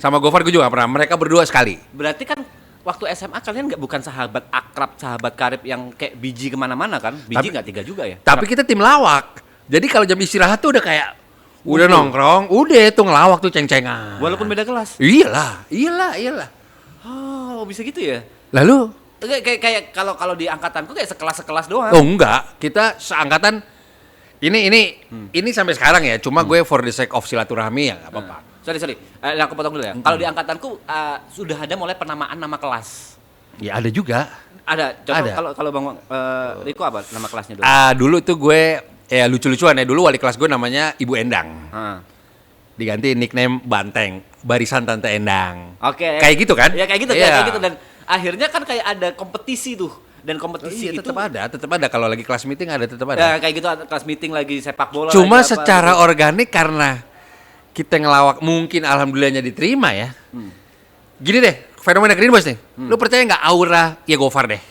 Sama Gofar gue juga gak pernah. Mereka berdua sekali. Berarti kan waktu SMA kalian nggak bukan sahabat akrab, sahabat karib yang kayak biji kemana-mana kan? Biji nggak 3 juga ya? Tapi kita tim lawak. Jadi kalau jam istirahat tuh udah kayak udah nongkrong, udah tuh ngelawak tuh ceng-cengan. Walaupun beda kelas. Iyalah. Oh, bisa gitu ya? Lalu? Kayak kalau di angkatanku kayak sekelas-sekelas doang. Oh enggak, kita seangkatan ini sampai sekarang ya. Cuma gue for the sake of silaturahmi ya nggak apa-apa. Sorry. Aku potong dulu ya. Kalau di angkatanku sudah ada mulai penamaan nama kelas. Ya ada juga. Ada. Coba Ada. kalau Bang Riko apa nama kelasnya dulu? Dulu tuh gue ya lucu-lucuan ya. Dulu wali kelas gue namanya Ibu Endang. Hah. Diganti nickname Banteng, barisan Tante Endang. Oke. Kayak gitu kan? Ya kayak gitu, Iya. kayak gitu dan akhirnya kan kayak ada kompetisi tuh. Dan kompetisi Iya, itu tetap ada kalau lagi kelas meeting ada tetap ada. ya, kayak gitu ada kelas meeting lagi sepak bola. Cuma lagi apa, secara gitu. organik karena kita ngelawak mungkin alhamdulillahnya diterima ya. Gini deh, fenomena Green Boys nih. Lu percaya nggak aura ya Gofar deh?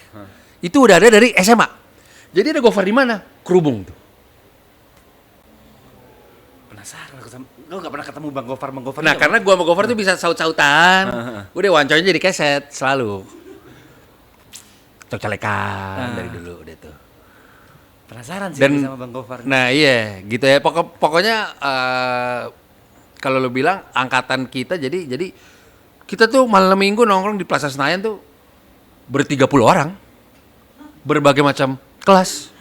Itu udah ada dari SMA. Jadi ada Gofar di mana? Kerubung tuh. Penasaran aku sama lu nggak pernah ketemu Bang Gofar Nah, karena gua sama Gofar tuh bisa saut-sautan. Udah wanconya jadi keset selalu. Cocalekan dari dulu udah tuh. penasaran sih Dan sama Bang Gofar. nah iya gitu ya pokoknya kalau lo bilang angkatan kita jadi kita tuh malam minggu nongkrong di Plaza Senayan tuh ber-30 orang berbagai macam kelas,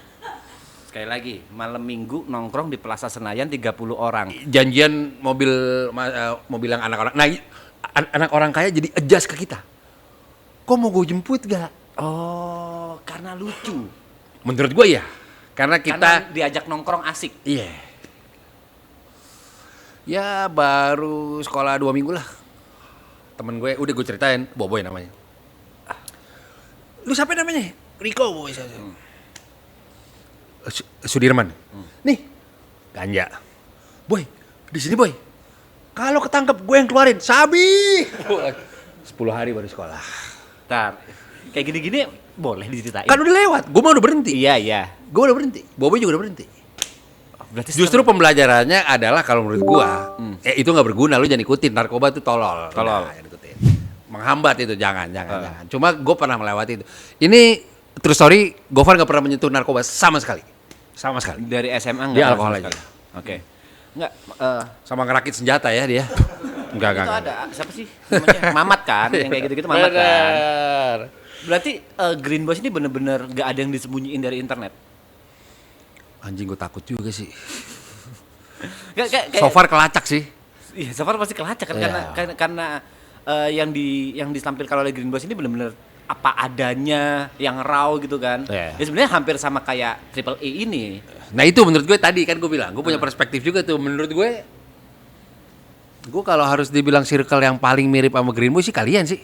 Sekali lagi, malam minggu nongkrong di Plaza Senayan 30 orang. janjian mobil yang anak orang, nah anak orang kaya jadi adjust ke kita, kok mau gue jemput gak? Oh, karena lucu. Menurut gue ya karena kita Karena diajak nongkrong asik. iya ya baru sekolah 2 minggu lah. Temen gue udah gue ceritain, Boboy namanya. Lu siapa namanya? Riko Boy. Sudirman. Nih, ganja. Boy, di sini Boy. Kalau ketangkep gue yang keluarin. Sabi. 10 hari baru sekolah. Ntar, kayak gini-gini boleh diceritain. Kan udah lewat, gue mah udah berhenti. Iya. Gue udah berhenti. Boboy juga udah berhenti. Berarti Justru pembelajarannya adalah kalau menurut gua, itu nggak berguna, lu jangan ikutin, narkoba itu tolol. Tolol. Udah, jangan ikutin. Menghambat itu, jangan. Cuma gue pernah melewati itu. Ini true story, Gofar nggak pernah menyentuh narkoba sama sekali. dari SMA Dia nggak alkohol sama aja. sekali. Oke. Enggak, Sama ngerakit senjata ya dia. Enggak. itu ada siapa sih namanya? Mamat kan, yang kayak gitu-gitu Mamat kan. Bener. Berarti Green Boys ini bener-bener nggak ada yang disembunyiin dari internet. Anjing gue takut juga sih. Kayak So far kelacak sih. Iya, so far pasti kelacak kan Iya. karena yang ditampilkan oleh Green Boss ini benar-benar apa adanya, yang raw gitu kan. Iya. Ya sebenarnya hampir sama kayak Triple A ini. Nah itu menurut gue tadi kan gue bilang, gue punya perspektif juga tuh. Menurut gue kalau harus dibilang circle yang paling mirip sama Green Boy sih kalian sih.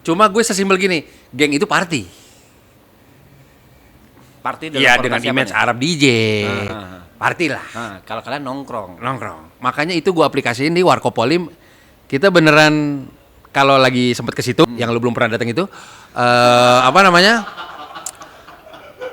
Cuma gue sesimpel gini, geng itu party. Party dalam Iya format dengan siapa image nih? Arab DJ, Ah. party lah, Nah, kalau kalian nongkrong. nongkrong. Makanya itu gue aplikasiin di Warkopolim. Kita beneran kalau lagi sempet ke situ, yang lu belum pernah datang itu, apa namanya?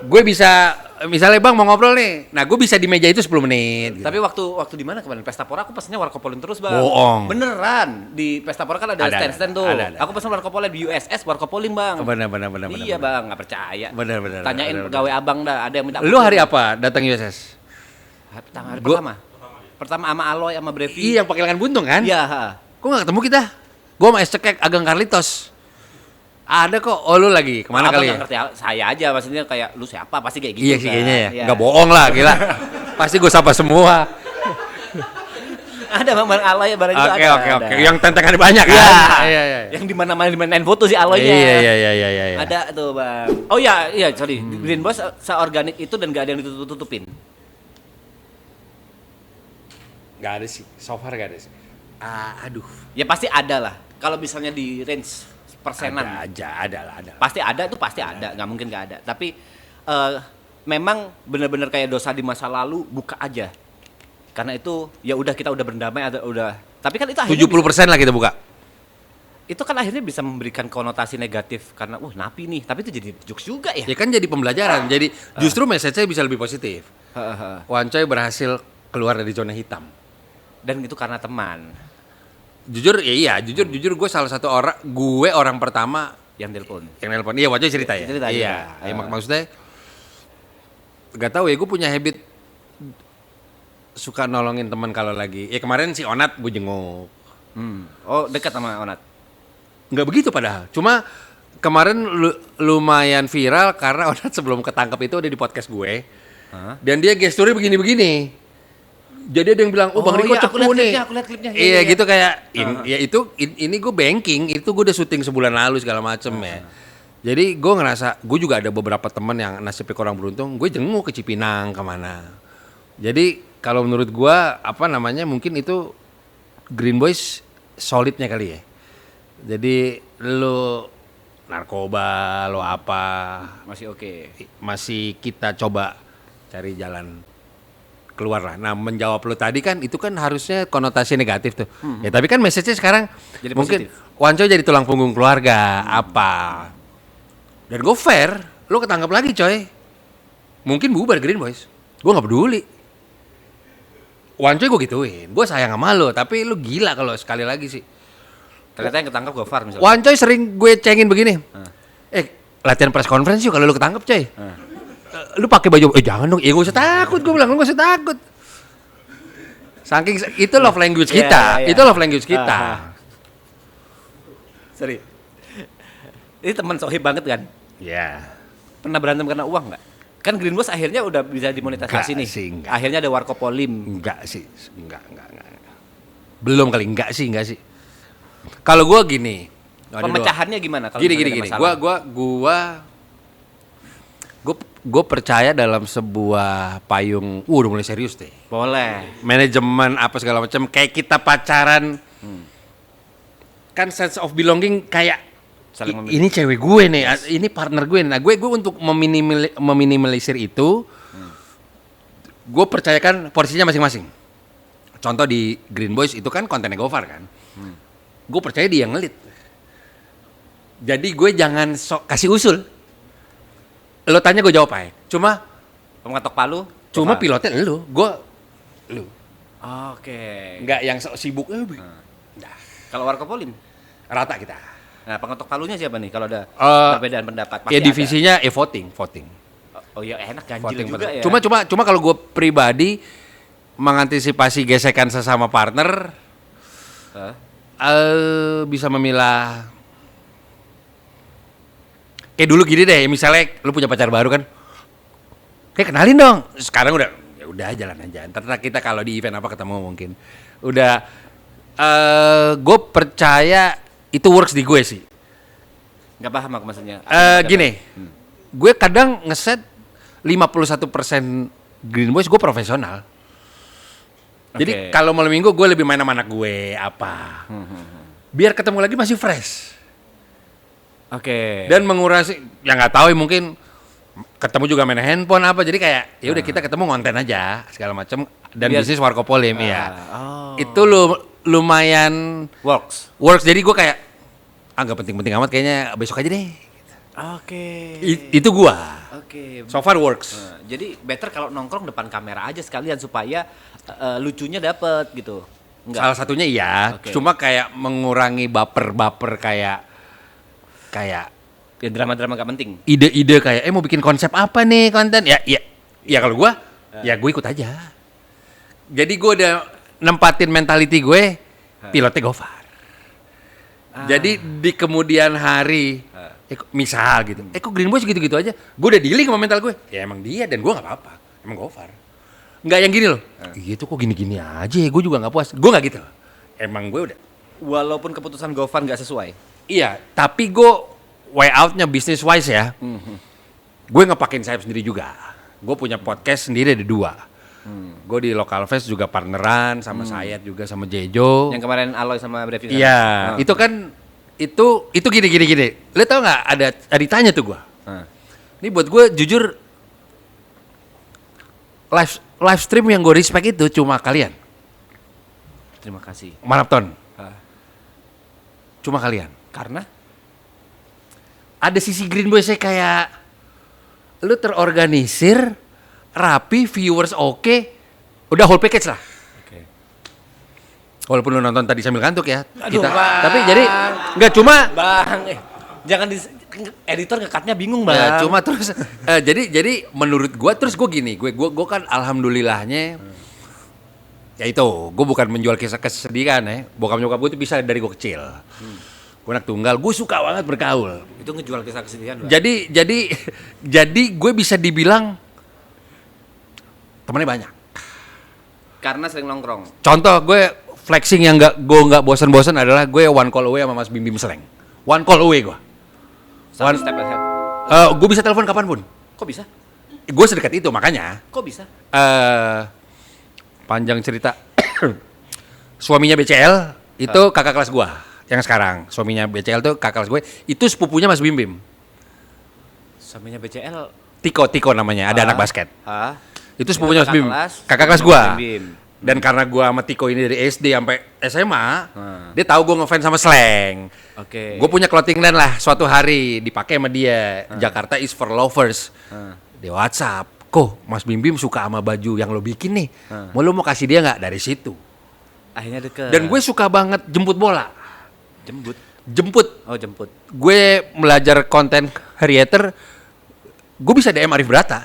Gue bisa, misalnya bang mau ngobrol nih, nah gue bisa di meja itu 10 menit. Gitu. Tapi waktu di mana kemarin Pesta Pora aku pesennya Warkopolim terus, Bang. Bohong. Beneran. Di Pesta Pora kan ada Ada, stand-stand tuh. ada. Aku pesen Warkopolim di USS Warkopolim, Bang. Benar. Iya, Bang, nggak percaya. Benar. Tanyain benar. pegawai Abang dah, ada yang minta. Lu hari apa datang USS? Hari Gua- pertama. Pertama sama Aloy sama Brevi. Iya yang pakai lengan buntung kan? Iya, ha. Kok nggak ketemu kita? Gue sama Es Cekek, Ageng Carlitos. Ada kok. Oh lu lagi kemana Abang kali nggak ya? ngerti saya aja, maksudnya kayak lu siapa pasti kayak gitu. Iya sih kan. kayaknya ya. Iya. Nggak bohong lah, gila. Pasti gue sapa semua. Ada Bang Aloy barang itu Oke ada. oke oke. ada. Yang tentengannya banyak Iya. kan? Iya. Yang di mana-mana dimainin foto si Aloynya. Iya. Ada tuh, Bang. Oh iya, sorry. Green Boss seorganik itu dan gak ada yang ditutup-tutupin. Gak ada sih. So far gak ada sih. Aduh. Ya pasti ada lah. Kalau misalnya di range persenan. Ada lah. Pasti ada itu pasti ada, nggak mungkin nggak ada. Tapi memang benar-benar kayak dosa di masa lalu buka aja. Karena itu ya udah kita udah berdamai udah. Tapi kan itu akhirnya 70% lah kita buka. itu kan akhirnya bisa memberikan konotasi negatif karena napi nih. Tapi itu jadi jokes juga ya. Ya kan jadi pembelajaran. Jadi justru message-nya bisa lebih positif. Wancoy berhasil keluar dari zona hitam. Dan itu karena teman Jujur jujur gue salah satu orang pertama yang telepon. yang nelpon. Iya, Wancoy cerita ya. Cerita, Iya. iya. Maksudnya gak tahu ya, gue punya habit suka nolongin teman kalau lagi. Ya kemarin si Onat gue jenguk. Oh, dekat sama Onat. Nggak begitu padahal. Cuma kemarin lumayan viral karena Onat sebelum ketangkep itu ada di podcast gue. Dan dia gesturnya begini-begini. Jadi ada yang bilang, Bang Riko iya, cepu nih. aku lihat klipnya. Iya gitu kayak, ya itu ini gue banking, itu gue udah syuting sebulan lalu segala macem ya. Jadi gue ngerasa, gue juga ada beberapa teman yang nasibnya kurang beruntung, gue jenguk ke Cipinang kemana. Jadi kalau menurut gue, mungkin itu Green Boys solidnya kali ya. Jadi lo narkoba, lo apa, Masih oke. masih kita coba cari jalan keluar lah. Nah menjawab lo tadi kan itu kan harusnya konotasi negatif tuh. Ya tapi kan message-nya sekarang Jadi mungkin positif. Wancoy jadi tulang punggung keluarga apa. Dan gue fair, lo ketangkep lagi coy. Mungkin bubar Green Boys. Gue gak peduli. Wancoy gue gituin, gue sayang sama lo, tapi lo gila kalau sekali lagi sih. Ternyata yang ketangkap Gofar misalnya. Wancoy sering gue cengin begini. Latihan press conference yuk kalau lu ketangkep coy. Lu pakai baju, jangan dong, ya gak usah takut, gue bilang, lu gak usah takut. Saking, itu love language kita, Iya. itu love language kita. Sorry. Ini teman sohib banget kan? Ya, Pernah berantem karena uang nggak? Kan Green Boss akhirnya udah bisa dimonetisasi Enggak nih. sih, enggak. Akhirnya ada Warkopolim. enggak sih, enggak. Belum kali, enggak sih. Kalau gue gini. Pemecahannya gimana kalau Gini. misalnya ada masalah? Gue percaya dalam sebuah payung, udah mulai serius deh. Boleh. Manajemen apa segala macam, kayak kita pacaran. Kan sense of belonging kayak Saling memiliki. ini cewek gue nih, ini partner gue. Nah, gue untuk meminimalisir itu, gue percayakan porsinya masing-masing. Contoh di Green Boys itu kan kontennya Gofar kan. Gue percaya dia yang ngelit. Jadi gue jangan sok kasih usul. Lo tanya gue jawab aja. Cuma Pengetok palu. cuma Gofar. pilotnya lu Oke. nggak yang sok sibuk. Kalau Warkopolim, Rata kita. nah pengetok palunya siapa nih kalau ada Eh, perbedaan pendapat? Pasti Ya ada. divisinya voting. Oh ya enak ganjil Voting, juga voting. ya. Cuma kalau gue pribadi mengantisipasi gesekan sesama partner, Hah? bisa memilah. Kayak dulu gini deh, misalnya lu punya pacar baru kan, kayak kenalin dong. Sekarang udah, ya udah jalan aja. Ntar kita kalau di event apa ketemu mungkin, Gue percaya itu works di gue sih. Nggak paham aku maksudnya. Gini, gue kadang ngeset 51% Green Boys gue profesional. Jadi kalau malam minggu gue lebih main sama anak gue apa. Biar ketemu lagi masih fresh. Oke. Dan menguras, ya nggak tahu ya, mungkin ketemu juga main handphone apa. Jadi kayak ya udah kita ketemu ngonten aja segala macam. Dan bisnis Warkopolim ya. Itu lumayan works. Jadi gue kayak nggak penting-penting amat, kayaknya besok aja deh. Oke. Itu gua. Oke. So far works. Jadi better kalau nongkrong depan kamera aja sekalian supaya lucunya dapet gitu. Enggak. Salah satunya iya. Cuma kayak mengurangi baper-baper kayak ya drama-drama gak penting. Ide-ide kayak mau bikin konsep apa nih konten? Ya kalau gua ya gue ikut aja. Jadi gua udah nempatin mentality gue pilotnya Gofar. Jadi di kemudian hari misal gitu, kok Green Boys gitu-gitu aja, gue udah dealing sama mental gue. Ya emang dia, dan gue nggak apa-apa, emang Gofar. Nggak yang gini loh, iya tuh kok gini-gini aja, gue juga nggak puas. Gue nggak gitu, emang gue udah. Walaupun keputusan Gofar nggak sesuai. Iya, tapi gue way outnya business wise ya, gue ngepakein sayap sendiri juga. Gue punya podcast sendiri ada 2. Gue di Local Fest juga partneran sama Sayat juga sama Jejo. Yang kemarin Aloy sama Brevi. Iya, itu kan itu gini. Lo tau nggak ada ditanya tuh gue. Ini buat gue jujur live stream yang gue respect itu cuma kalian. Terima kasih. Marathon. Cuma kalian. Karena ada sisi Green Boys kayak lu terorganisir, rapi, viewers oke, udah whole package lah. Walaupun lu nonton tadi sambil ngantuk ya. Aduh, Bang. Tapi jadi nggak cuma Bang, jangan editor ngekatnya bingung, Bang. Ya, cuma terus jadi menurut gua terus gua gini, gua kan alhamdulillahnya ya itu, gua bukan menjual kisah kesedihan ya. Bokap nyokap gua tuh bisa dari gua kecil. Gua anak tunggal, gua suka banget bergaul. Itu ngejual kisah kesedihan, Bang. Jadi gue bisa dibilang temennya banyak. Karena sering nongkrong. Contoh gue flexing yang gue nggak bosan-bosan adalah gue one call away sama Mas Bim Bim Sleng. One call away gue. Satu step ahead. Gue bisa telepon kapanpun. Kok bisa? Gue sedekat itu makanya. Kok bisa? Panjang cerita. Suaminya BCL itu kakak kelas gue. Yang sekarang suaminya BCL tuh kakak kelas gue. Itu sepupunya Mas Bim Bim. Suaminya BCL. Tiko namanya. Ada anak basket. Itu sepupunya Mas Bim. Kakak kelas gue. Dan karena gue sama Tiko ini dari SD sampai SMA, dia tahu gue ngefans sama Sleng. Gue punya clothing line lah suatu hari dipakai sama dia. Jakarta is for lovers. Di WhatsApp, kok Mas Bim Bim suka sama baju yang lo bikin nih. Lo mau kasih dia nggak? Dari situ. Akhirnya deket. Dan gue suka banget jemput bola. Jemput. Oh, jemput. Gue belajar konten creator. Gue bisa DM Arif Brata.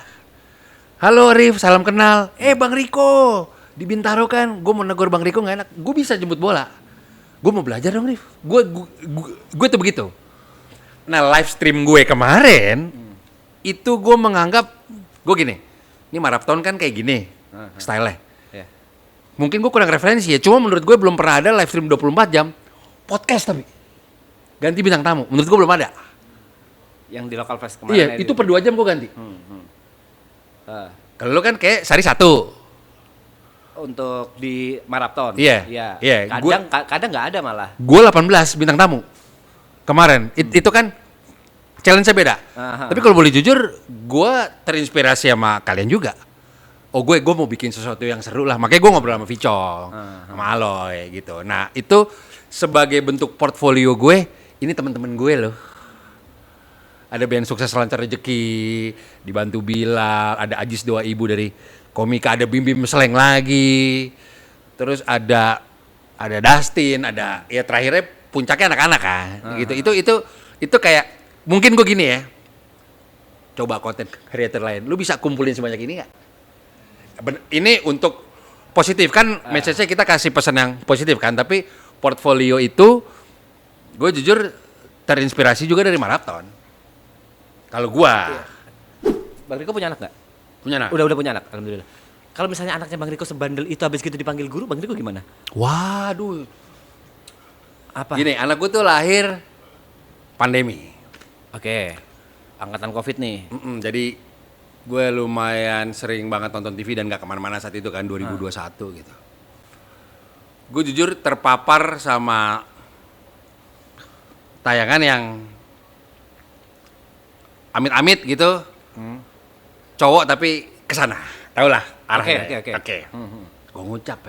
Halo Arif, salam kenal. Bang Riko. Di Bintaro kan, gue mau negor Bang Riko nggak enak. Gue bisa jemput bola. Gue mau belajar dong, Rif. Gue tuh begitu. Nah, live stream gue kemarin itu gue menganggap gue gini. Ini marathon kan kayak gini, style-nya. Mungkin gue kurang referensi ya. Cuma menurut gue belum pernah ada live stream 24 jam podcast tapi ganti bintang tamu. Menurut gue belum ada. Yang di Local Fest kemarin. Iya, itu per 2 jam gue ganti. Kalau lo kan kayak sehari 1. Untuk di marathon. Iya. Kadang nggak ada malah. Gue 18 bintang tamu kemarin. Itu kan challenge-nya beda. Tapi kalau boleh jujur, gue terinspirasi sama kalian juga. Gue mau bikin sesuatu yang seru lah. Makanya gue ngobrol sama Vicong, sama Aloy gitu. Nah itu sebagai bentuk portfolio gue. Ini teman-teman gue loh. Ada band sukses lancar rezeki, dibantu Bilal, ada Ajis Doa Ibu dari Komika, ada Bim Bim Sleng lagi, terus ada Dustin, ada ya terakhirnya puncaknya anak-anak kan, gitu. Itu kayak mungkin gue gini ya, coba konten creator lain, lu bisa kumpulin sebanyak ini nggak? Ini untuk positif kan, message-nya kita kasih pesan yang positif kan, tapi portfolio itu gue jujur terinspirasi juga dari marathon. Kalau gue, Bang Riko punya anak nggak? punya anak. Udah punya anak, alhamdulillah. Kalau misalnya anaknya Bang Riko sebandel itu habis gitu dipanggil guru, Bang Riko gimana? Waduh. Apa? Gini, anak gue tuh lahir pandemi. Oke. Angkatan Covid nih. Jadi gue lumayan sering banget nonton TV dan gak kemana-mana saat itu kan 2021 gitu. Gue jujur terpapar sama tayangan yang amit-amit gitu. Cowok tapi kesana, tau lah arahnya. Oke. Gue ngucap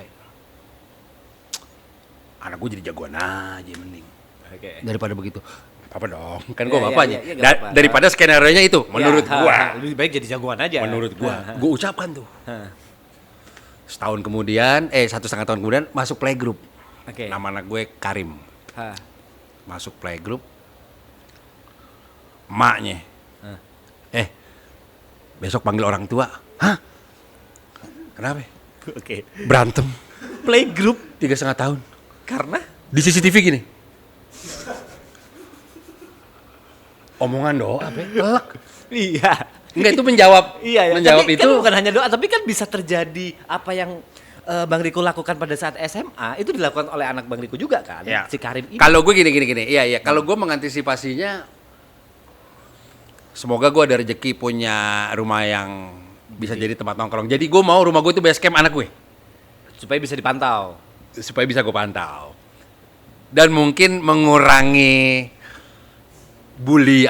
anak gue jadi jagoan aja mending Oke. daripada begitu. Apa dong, kan gue Iya, bapaknya. iya, nggak apa-apa. Daripada skenario-nya itu, menurut Ya, gue. lebih baik jadi jagoan aja. Menurut gue ucapkan tuh. Setahun kemudian, 1,5 tahun kemudian masuk playgroup. Oke. Nama anak gue Karim. Hah. Masuk playgroup. Emaknya. Besok panggil orang tua. Hah? Kenapa? Oke. Berantem. Playgroup 3,5 tahun. karena Di CCTV gini. Omongan doa apa? Elek. iya. Enggak, itu menjawab. Iya, ya. Menjawab Tapi itu. kan bukan hanya doa, tapi kan bisa terjadi apa yang Bang Riko lakukan pada saat SMA itu dilakukan oleh anak Bang Riko juga kan, Ya. si Karim ini. Kalau gue gini. Iya. Kalau gue mengantisipasinya, semoga gue ada rezeki punya rumah yang bisa jadi tempat nongkrong. Jadi gue mau rumah gue itu base camp anak gue. Supaya bisa dipantau. Supaya bisa gue pantau. Dan mungkin mengurangi bully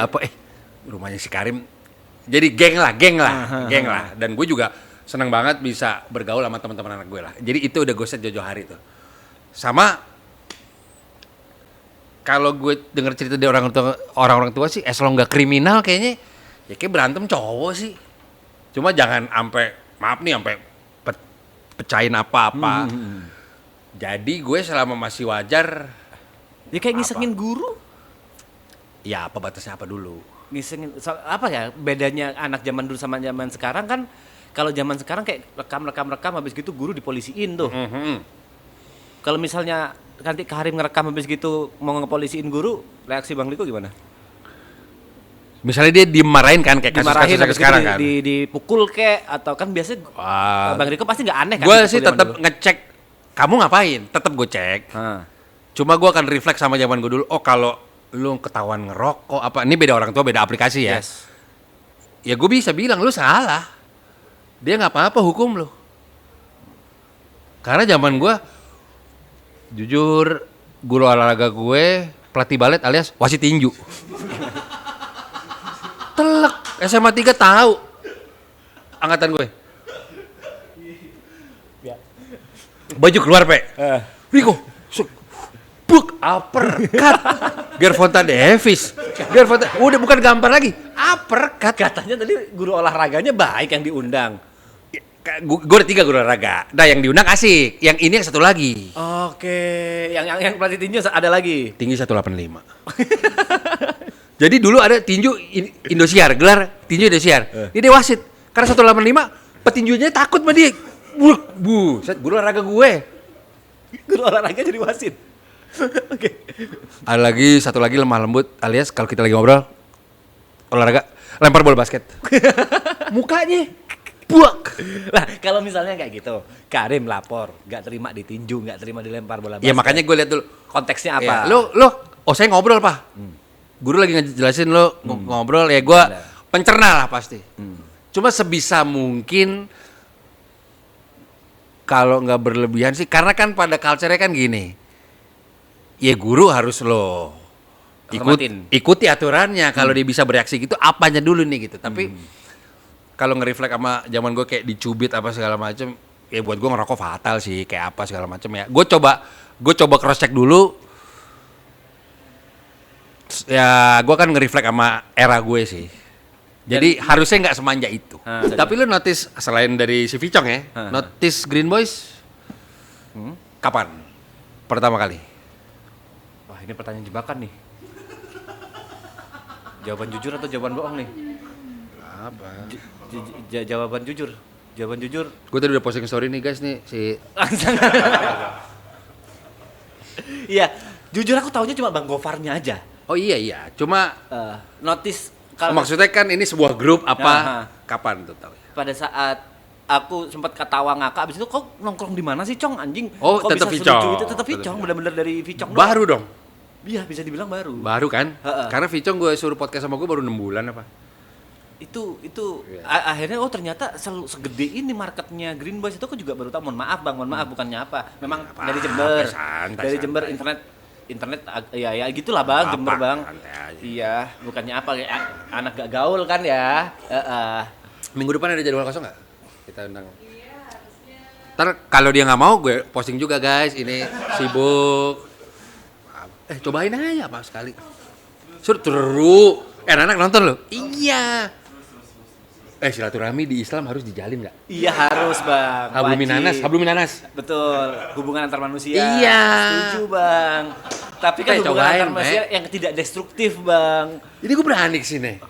rumahnya si Karim. Jadi geng lah. Dan gue juga senang banget bisa bergaul sama teman-teman anak gue lah. Jadi itu udah gue set jauh-jauh hari tuh. Sama kalau gue denger cerita dari orang-orang tua sih, as long nggak kriminal kayaknya, ya kayak berantem cowok sih. Cuma jangan sampai pecahin apa-apa. Jadi gue selama masih wajar, Ya kayak ngisengin guru. ya apa batasnya apa dulu. Ngisengin apa ya bedanya anak zaman dulu sama zaman sekarang kan? Kalau zaman sekarang kayak rekam habis gitu guru dipolisiin tuh. Kalau misalnya nanti Karim ngerekam habis gitu mau ngepolisiin guru, reaksi Bang Riko gimana? Misalnya dia dimarahin kan kayak Dimarahin kasus-kasus habis sekarang gitu kan. dipukul kek atau kan biasanya Wah, Bang Riko pasti nggak aneh kan? gue dipukul sih zaman tetap dulu? ngecek kamu ngapain, tetap gue cek. Cuma gue akan refleks sama zaman gue dulu. Oh kalau lu ketahuan ngerokok apa, ini beda orang tua beda aplikasi ya. Yes. Ya gue bisa bilang lu salah. Dia nggak apa-apa hukum lu. Karena zaman gue, jujur guru olahraga gue pelatih balet alias wasit tinju. Telek, SMA 3 tahu angkatan gue. Baju keluar, Pe. Riko, buk, uppercut. Gervonta Davis. Udah bukan gambar lagi, uppercut. Katanya tadi guru olahraganya baik yang diundang. Gue ada 3 guru olahraga. Nah yang diundang asik, yang ini yang satu lagi. Oke, yang pelatih tinju ada lagi. Tinggi 185. Jadi dulu ada tinju Indosiar, gelar tinju Indosiar. Ini dia wasit. Karena 185, petinjunya takut sama dia. Set guru olahraga gue. Guru olahraga jadi wasit. Oke. Ada lagi satu lagi lemah lembut alias kalau kita lagi ngobrol olahraga lempar bola basket. Mukanya buak. Lah, kalau misalnya kayak gitu, Karim lapor, nggak terima ditinju, nggak terima dilempar bola basket. Ya makanya gue lihat dulu konteksnya ya, apa? saya ngobrol, Pak. Guru lagi ngejelasin lo ngobrol ya gue pencerna lah pasti. Cuma sebisa mungkin kalau nggak berlebihan sih, karena kan pada culture-nya kan gini. Ya guru harus lo Hormatin. ikuti aturannya. Kalau dia bisa bereaksi gitu, apanya dulu nih gitu. Tapi kalau nge-reflect sama zaman gue kayak dicubit apa segala macem, ya buat gue ngerokok fatal sih, kayak apa segala macem ya. Gue coba cross check dulu. Ya gue kan nge-reflect sama era gue sih. Jadi harusnya nggak semanja itu. Tapi lu notice selain dari si Vicong ya, notice Green Boys kapan pertama kali? Wah, ini pertanyaan jebakan nih. Jawaban jujur atau jawaban bohong nih? Apa? Jawaban jujur. Jawaban jujur. Gue tadi udah posting story nih guys nih si. Iya, jujur aku taunya cuma Bang Gofarnya aja. Oh iya, cuma Notice maksudnya kan ini sebuah grup apa? Aha. Kapan tuh tahu ya? pada saat aku sempat ketawa ngakak, abis itu kok nongkrong di mana sih Cong anjing? Oh, Kok tetep bisa Vicong. selucu itu? Tetep Vicong, bener-bener dari Vicong doang. Baru dong. Iya bisa dibilang baru. Baru kan? Heeh. Karena Vicong gue suruh podcast sama gue baru 6 bulan apa. Itu Iya. akhirnya ternyata segede ini marketnya Green Boys itu aku juga baru tahu. Mohon maaf bang, mohon maaf bukannya apa. Memang Apa, dari Jember, santai, Jember santai. internet ya gitulah bang, Apa, Jember bang. santai aja. Iya, bukannya apa kayak anak gak gaul kan ya. Minggu depan ada jadwal kosong nggak? Kita undang. Ntar kalau dia nggak mau gue posting juga guys. Ini sibuk. Cobain aja apa sekali. Seru. Anak nonton loh. Iya. Silaturahmi di Islam harus dijalin nggak? Iya harus bang. Wajib. Hablum minanas. Betul, hubungan antar manusia. Iya. Setuju bang. Tapi kan hubungan cobain, antar manusia yang tidak destruktif bang. Ini gue berani kesini.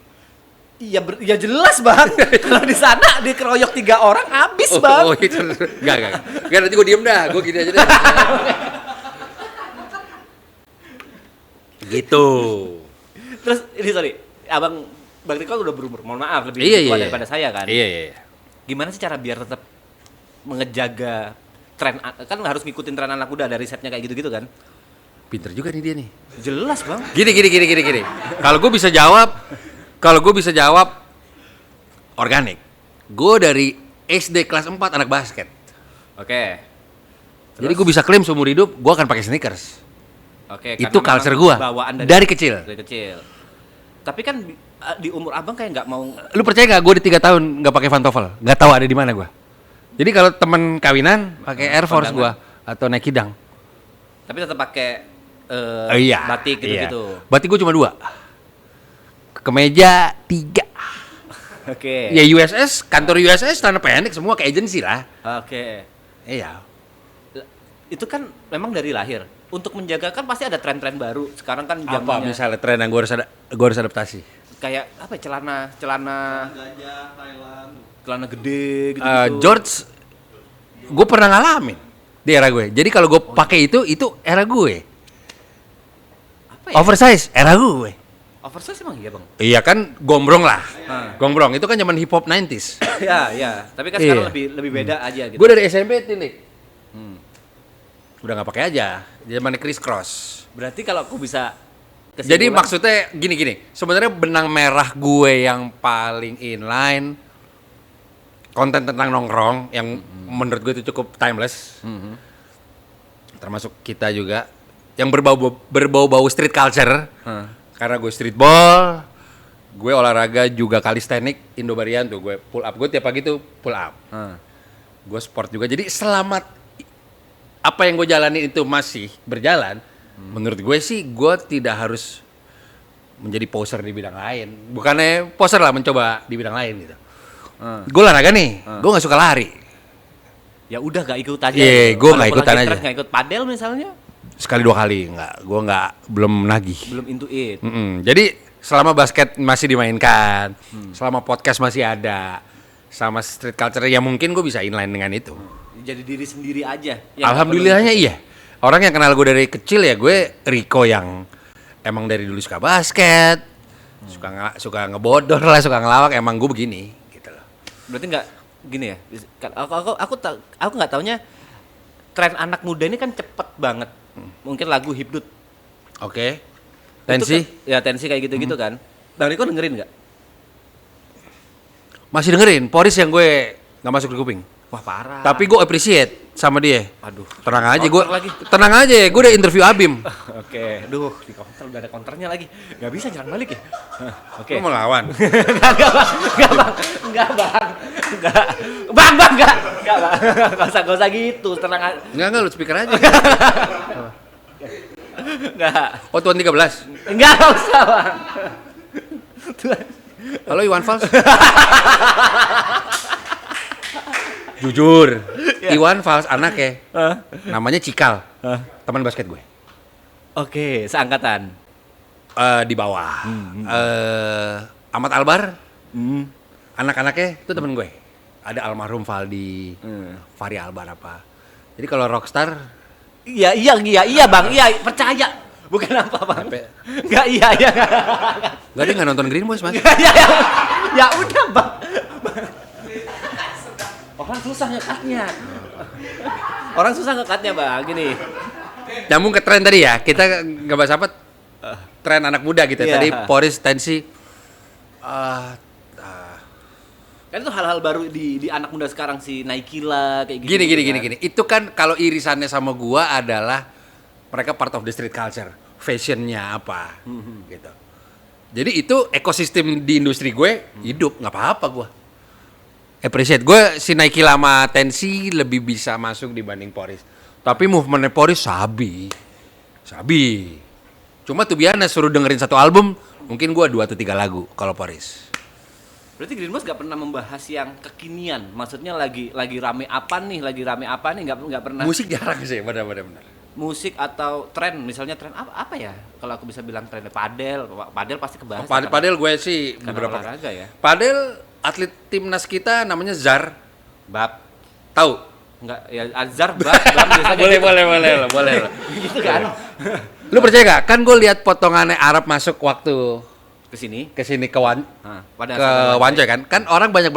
Iya, ya jelas bang. Kalau di sana dikeroyok 3 orang habis bang. Oh itu. Enggak. Nanti gue diem dah. Gue gini aja deh. Gitu. Terus ini sorry, Bang Riko udah berumur. Mohon maaf lebih Iya. tua daripada saya kan. Iya. Gimana sih cara biar tetap mengejaga tren, kan harus ngikutin tren anak muda, dari risetnya kayak gitu-gitu kan? Pinter juga nih dia nih. Jelas bang. Gini. Kalau gue bisa jawab organik. Gue dari SD kelas 4 anak basket. Oke. Jadi gue bisa klaim seumur hidup gue akan pakai sneakers. Oke. Itu karena culture memang gue bawaan dari kecil. Dari kecil. Tapi kan di umur abang kayak nggak mau. Lu percaya nggak? Gue di 3 tahun nggak pakai pantofel, nggak tahu ada di mana gue. Jadi kalau temen kawinan pakai Air Force gue atau Nike Dunk. Tapi tetap pakai Iya. batik gitu-gitu. Iya. Batik gue cuma 2. Kemeja 3. Oke. Ya USS, kantor USS tanah pendek semua ke agensi lah. Oke. Iya. Itu kan memang dari lahir. Untuk menjaga kan pasti ada tren-tren baru. Sekarang kan Apa zamannya misalnya tren yang gue harus adaptasi? kayak apa ya, celana gajah Thailand. Celana gede gitu. George, gue pernah ngalamin di era gue. Jadi kalau gue pakai itu era gue. Apa ya? Oversize era gue. Oversize emang iya, Bang. Iya kan, gombrong lah. Hah. Gombrong itu kan zaman hip hop 90s. Ya. Tapi kan sekarang Iya. lebih beda aja gitu. Gue dari SMP Tinik. Hmm. Udah nggak pakai aja. Zaman criss cross. Berarti kalau aku bisa Jadi kesimpulan- maksudnya gini. Sebenarnya benang merah gue yang paling inline, konten tentang nongkrong yang menurut gue itu cukup timeless. Termasuk kita juga yang berbau-bau street culture. Karena gue streetball, gue olahraga juga calisthenics, Indo-Barian tuh, gue pull up, gue tiap pagi tuh pull up. Gue sport juga. Jadi selamat apa yang gue jalani itu masih berjalan, menurut gue sih gue tidak harus menjadi poser di bidang lain. Bukannya poser lah, mencoba di bidang lain gitu. Gue olahraga nih, gue nggak suka lari. Ya udah gak ikut aja. Iya, gitu. gua Kalau nggak ikutan lagi aja. stres, nggak ikut padel misalnya, Sekali 2 kali, gue belum nagih. belum into it. Jadi selama basket masih dimainkan, selama podcast masih ada, sama street culture ya mungkin gue bisa inline dengan itu. Jadi diri sendiri aja. Yang Alhamdulillahnya perlu- iya. Orang yang kenal gue dari kecil ya gue Rico yang emang dari dulu suka basket, suka ngebodor lah, suka ngelawak, emang gue begini gitu loh. Berarti nggak gini ya? Aku nggak taunya tren anak muda ini kan cepet banget. Mungkin lagu Hipdut. Oke. Itu Tensi kan- ya tensi kayak gitu-gitu kan. Bang Riko dengerin nggak? masih dengerin, Poris yang gue nggak masuk di kuping. Wah parah. Tapi gue appreciate sama dia. Aduh. Tenang aja gue. Counter lagi. Tenang aja, gue udah interview Abim. Oke, duh di counter udah ada counternya lagi. Nggak bisa nyerang balik ya. Oke. Lo mau lawan? Enggak bang, enggak bang, enggak bang, gak usah gitu, tenang aja. Enggak lu speaker aja. Enggak, Oh tuan 13. enggak usah bang. Halo Iwan Fals. Jujur, Iwan Fals anak ya. Namanya Cikal. Teman basket gue. Oke, seangkatan. Di bawah. Ahmad Albar. Anak-anaknya itu temen gue. Ada almarhum Valdi, Fahri Albar apa. Jadi kalau rockstar, Iya bang, iya percaya. Bukan apa bang. Enggak iya. nggak dia nggak nonton Green Boys mas. Ya udah bang. Orang susah ngekatnya. Orang susah ngekatnya, Bang. Gini. Nyambung ke tren tadi ya. Kita nggak bahas apa? Tren anak muda gitu. Iya. Tadi Poris tensi. Kan itu hal-hal baru di anak muda sekarang si Nike lah kayak gitu. Gini. Itu kan kalau irisannya sama gua adalah mereka part of the street culture, fashionnya apa, gitu. Jadi itu ekosistem di industri gue hidup, nggak apa-apa gua. Appreciate gue si Nike lama tensi lebih bisa masuk dibanding Poris. Tapi movementnya Poris sabi. Cuma tuh biasa suruh dengerin satu album, mungkin gua 2 atau 3 lagu kalau Poris. Berarti Green Boss nggak pernah membahas yang kekinian. Maksudnya lagi rame apa nih, nggak pernah. Musik jarang sih, benar. Musik atau tren, misalnya tren apa ya? Kalau aku bisa bilang trennya padel pasti kebahas. Padel gue sih karena beberapa. olahraga ya. Padel atlet timnas kita namanya Zar. Bab. Tahu? Enggak, ya Azhar bab biasanya. boleh. Gitu kan. Lu percaya gak? Kan gue lihat potongannya Arab masuk waktu ke sini ke Wancoy kan. Kan orang banyak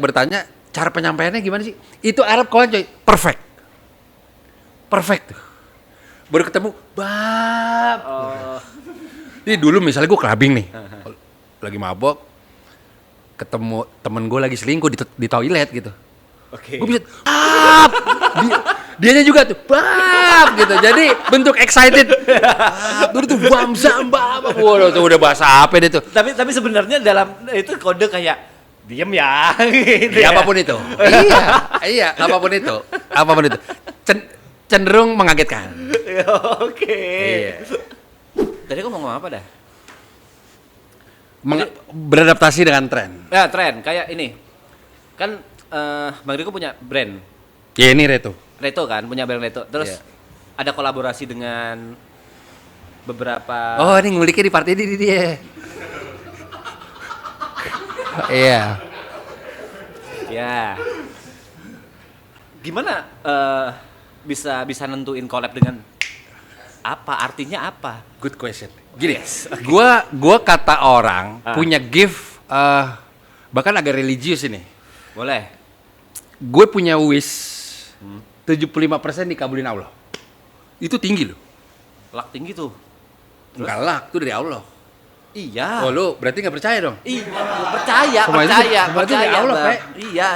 bertanya cara penyampaiannya gimana sih? Itu Arab ke Wancoy perfect tuh. Baru ketemu bab. Ini dulu misalnya gue clubbing nih. Lagi mabok. Ketemu temen gue lagi selingkuh di toilet gitu. Oke. Gue bisa bab. Dianya juga tuh bab gitu. Jadi bentuk excited. Dulu tuh bam bab. Waduh tuh udah bahasa apa deh tuh. Tapi sebenarnya dalam itu kode kayak diem ya gitu ya. Apapun itu. Iya, apapun itu. Cenderung mengagetkan. Oke. Iya. Tadi aku mau ngomong apa dah? Beradaptasi dengan tren. Ya, tren kayak ini. Kan Bang Riko punya brand. Ya ini Reto kan, punya brand Reto. Terus Iya. ada kolaborasi dengan beberapa. Oh, ini nguliknya di partai ini dia. Iya. Ya. Gimana bisa nentuin collab dengan apa? Artinya apa? Good question. Gini, gua kata orang punya gift bahkan agak religius ini. Boleh. Gue punya wish 75% dikabulin Allah. Itu tinggi loh. Lak tinggi tuh. Enggak lak, itu dari Allah. Iya. Oh, lu berarti nggak percaya dong? Iya, percaya, Sama itu percaya, dari Allah, Bang. Pak.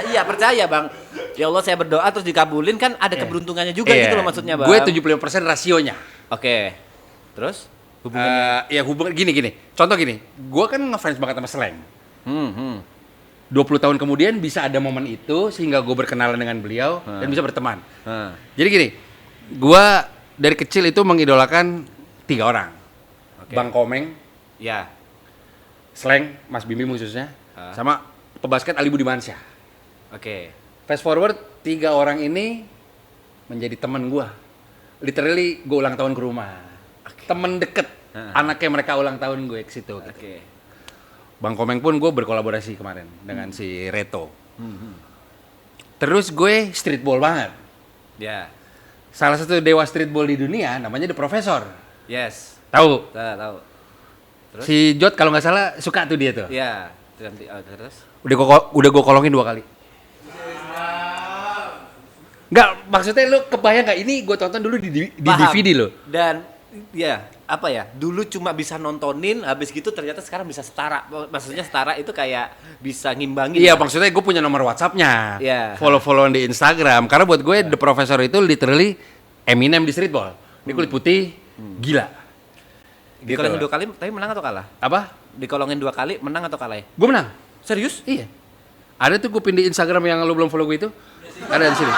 Iya, percaya, Bang. Ya Allah, saya berdoa terus dikabulin kan ada keberuntungannya juga gitu loh maksudnya, Bang. Gue 75% rasionya. Oke. Terus hubungannya? Ya hubungan gini. Contoh gini, gue kan ngefans banget sama Slang. 20 tahun kemudian bisa ada momen itu sehingga gue berkenalan dengan beliau dan bisa berteman. Jadi gini, gue dari kecil itu mengidolakan 3 orang. Oke. Bang Komeng, Ya. Slang, Mas Bimbi khususnya, sama pebasket Ali Budimansyah. Oke. Fast forward 3 orang ini menjadi teman gue. Literally gue ulang tahun ke rumah. Temen deket, anaknya mereka ulang tahun gue ke situ. Gitu. Oke. Bang Komeng pun gue berkolaborasi kemarin dengan si Reto. Terus gue streetball banget. Ya. Salah satu dewa streetball di dunia namanya The Professor. Yes. Tahu? Tahu. Terus? Si Jod kalau nggak salah suka tuh dia tuh. Ya. Terus? Udah gue kolongin 2 kali. Nggak, maksudnya lu kebayang nggak ini gue tonton dulu di Paham. DVD lo. Dan ya apa ya? Dulu cuma bisa nontonin, habis gitu ternyata sekarang bisa setara. Maksudnya setara itu kayak bisa ngimbangin. Iya, lah. maksudnya gue punya nomor WhatsApp-nya. Iya. Follow-followan di Instagram. Karena buat gue The Professor itu literally Eminem di streetball. Dia kulit putih, gila. Dikolongin 2 kali, tapi menang atau kalah? Apa? Dikolongin 2 kali, menang atau kalah ya? Gue menang. Serius? Iya. Ada tuh gue pin di Instagram yang lu belum follow gue itu. Ada di sini.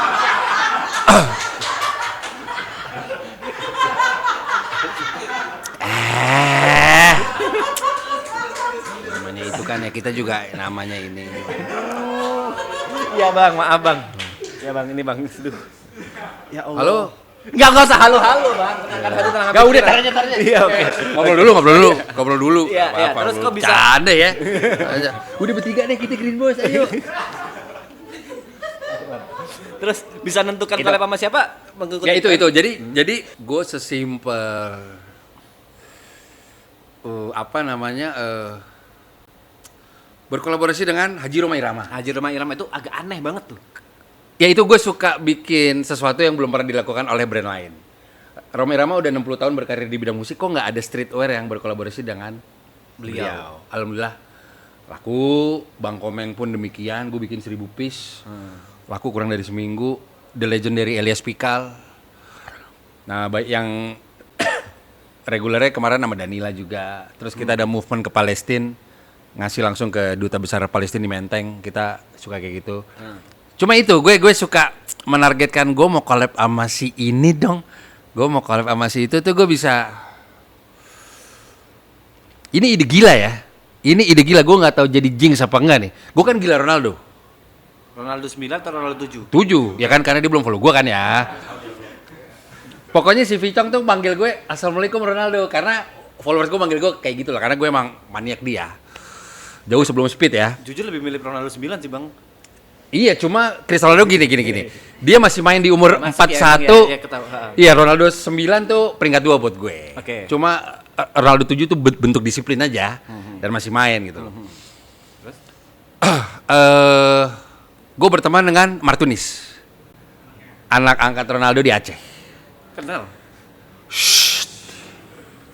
Namanya itu kan ya kita juga namanya ini. Iya bang, maaf bang. Ya bang, ini bang. Aduh. Ya Allah. Halo. Nggak usah halo-halo bang. Tenangkan hati, tenangkan Gak udah, pikiran. taranya. Iya oke. Ngobrol dulu. Iya, Gak iya. apa-apa, Terus lu kok bisa- bercanda ya. Udah bertiga deh kita Green Boys, ayo. Terus bisa nentukan Itu. collab sama siapa? Mengikuti Ya itu. Jadi gue sesimpel apa namanya berkolaborasi dengan Haji Roma Irama. Haji Roma Irama itu agak aneh banget tuh. Ya itu gue suka bikin sesuatu yang belum pernah dilakukan oleh brand lain. Roma Irama udah 60 tahun berkarir di bidang musik, kok nggak ada streetwear yang berkolaborasi dengan beliau. Alhamdulillah laku. Bang Komeng pun demikian, gue bikin 1000 piece. Laku kurang dari seminggu. The Legendary Elias Pikal. Nah, baik yang regulernya kemarin sama Danila juga. Terus kita ada movement ke Palestina, ngasih langsung ke Duta Besar Palestina di Menteng. Kita suka kayak gitu. Cuma itu, gue suka menargetkan gue mau collab sama si ini dong. Gue mau collab sama si itu tuh gue bisa. Ini ide gila ya. Ini ide gila, gue nggak tahu jadi jinx apa enggak nih. Gue kan gila Ronaldo. Ronaldo 9 atau Ronaldo 7? 7, ya kan karena dia belum follow gue kan ya. Pokoknya si Vicong tuh panggil gue Assalamualaikum Ronaldo. Karena followers gue manggil gue kayak gitu lah. Karena gue emang maniak dia. Jauh sebelum Speed ya. Jujur lebih milih Ronaldo 9 sih bang. Iya, cuma Cristiano Ronaldo gini. Dia masih main di umur Masih 41. ya, Iya, Ronaldo 9 tuh peringkat 2 buat gue. Oke. Cuma Ronaldo 7 tuh bentuk disiplin aja dan masih main gitu loh. Terus? Gue berteman dengan Martunis. Anak angkat Ronaldo di Aceh. Kenal.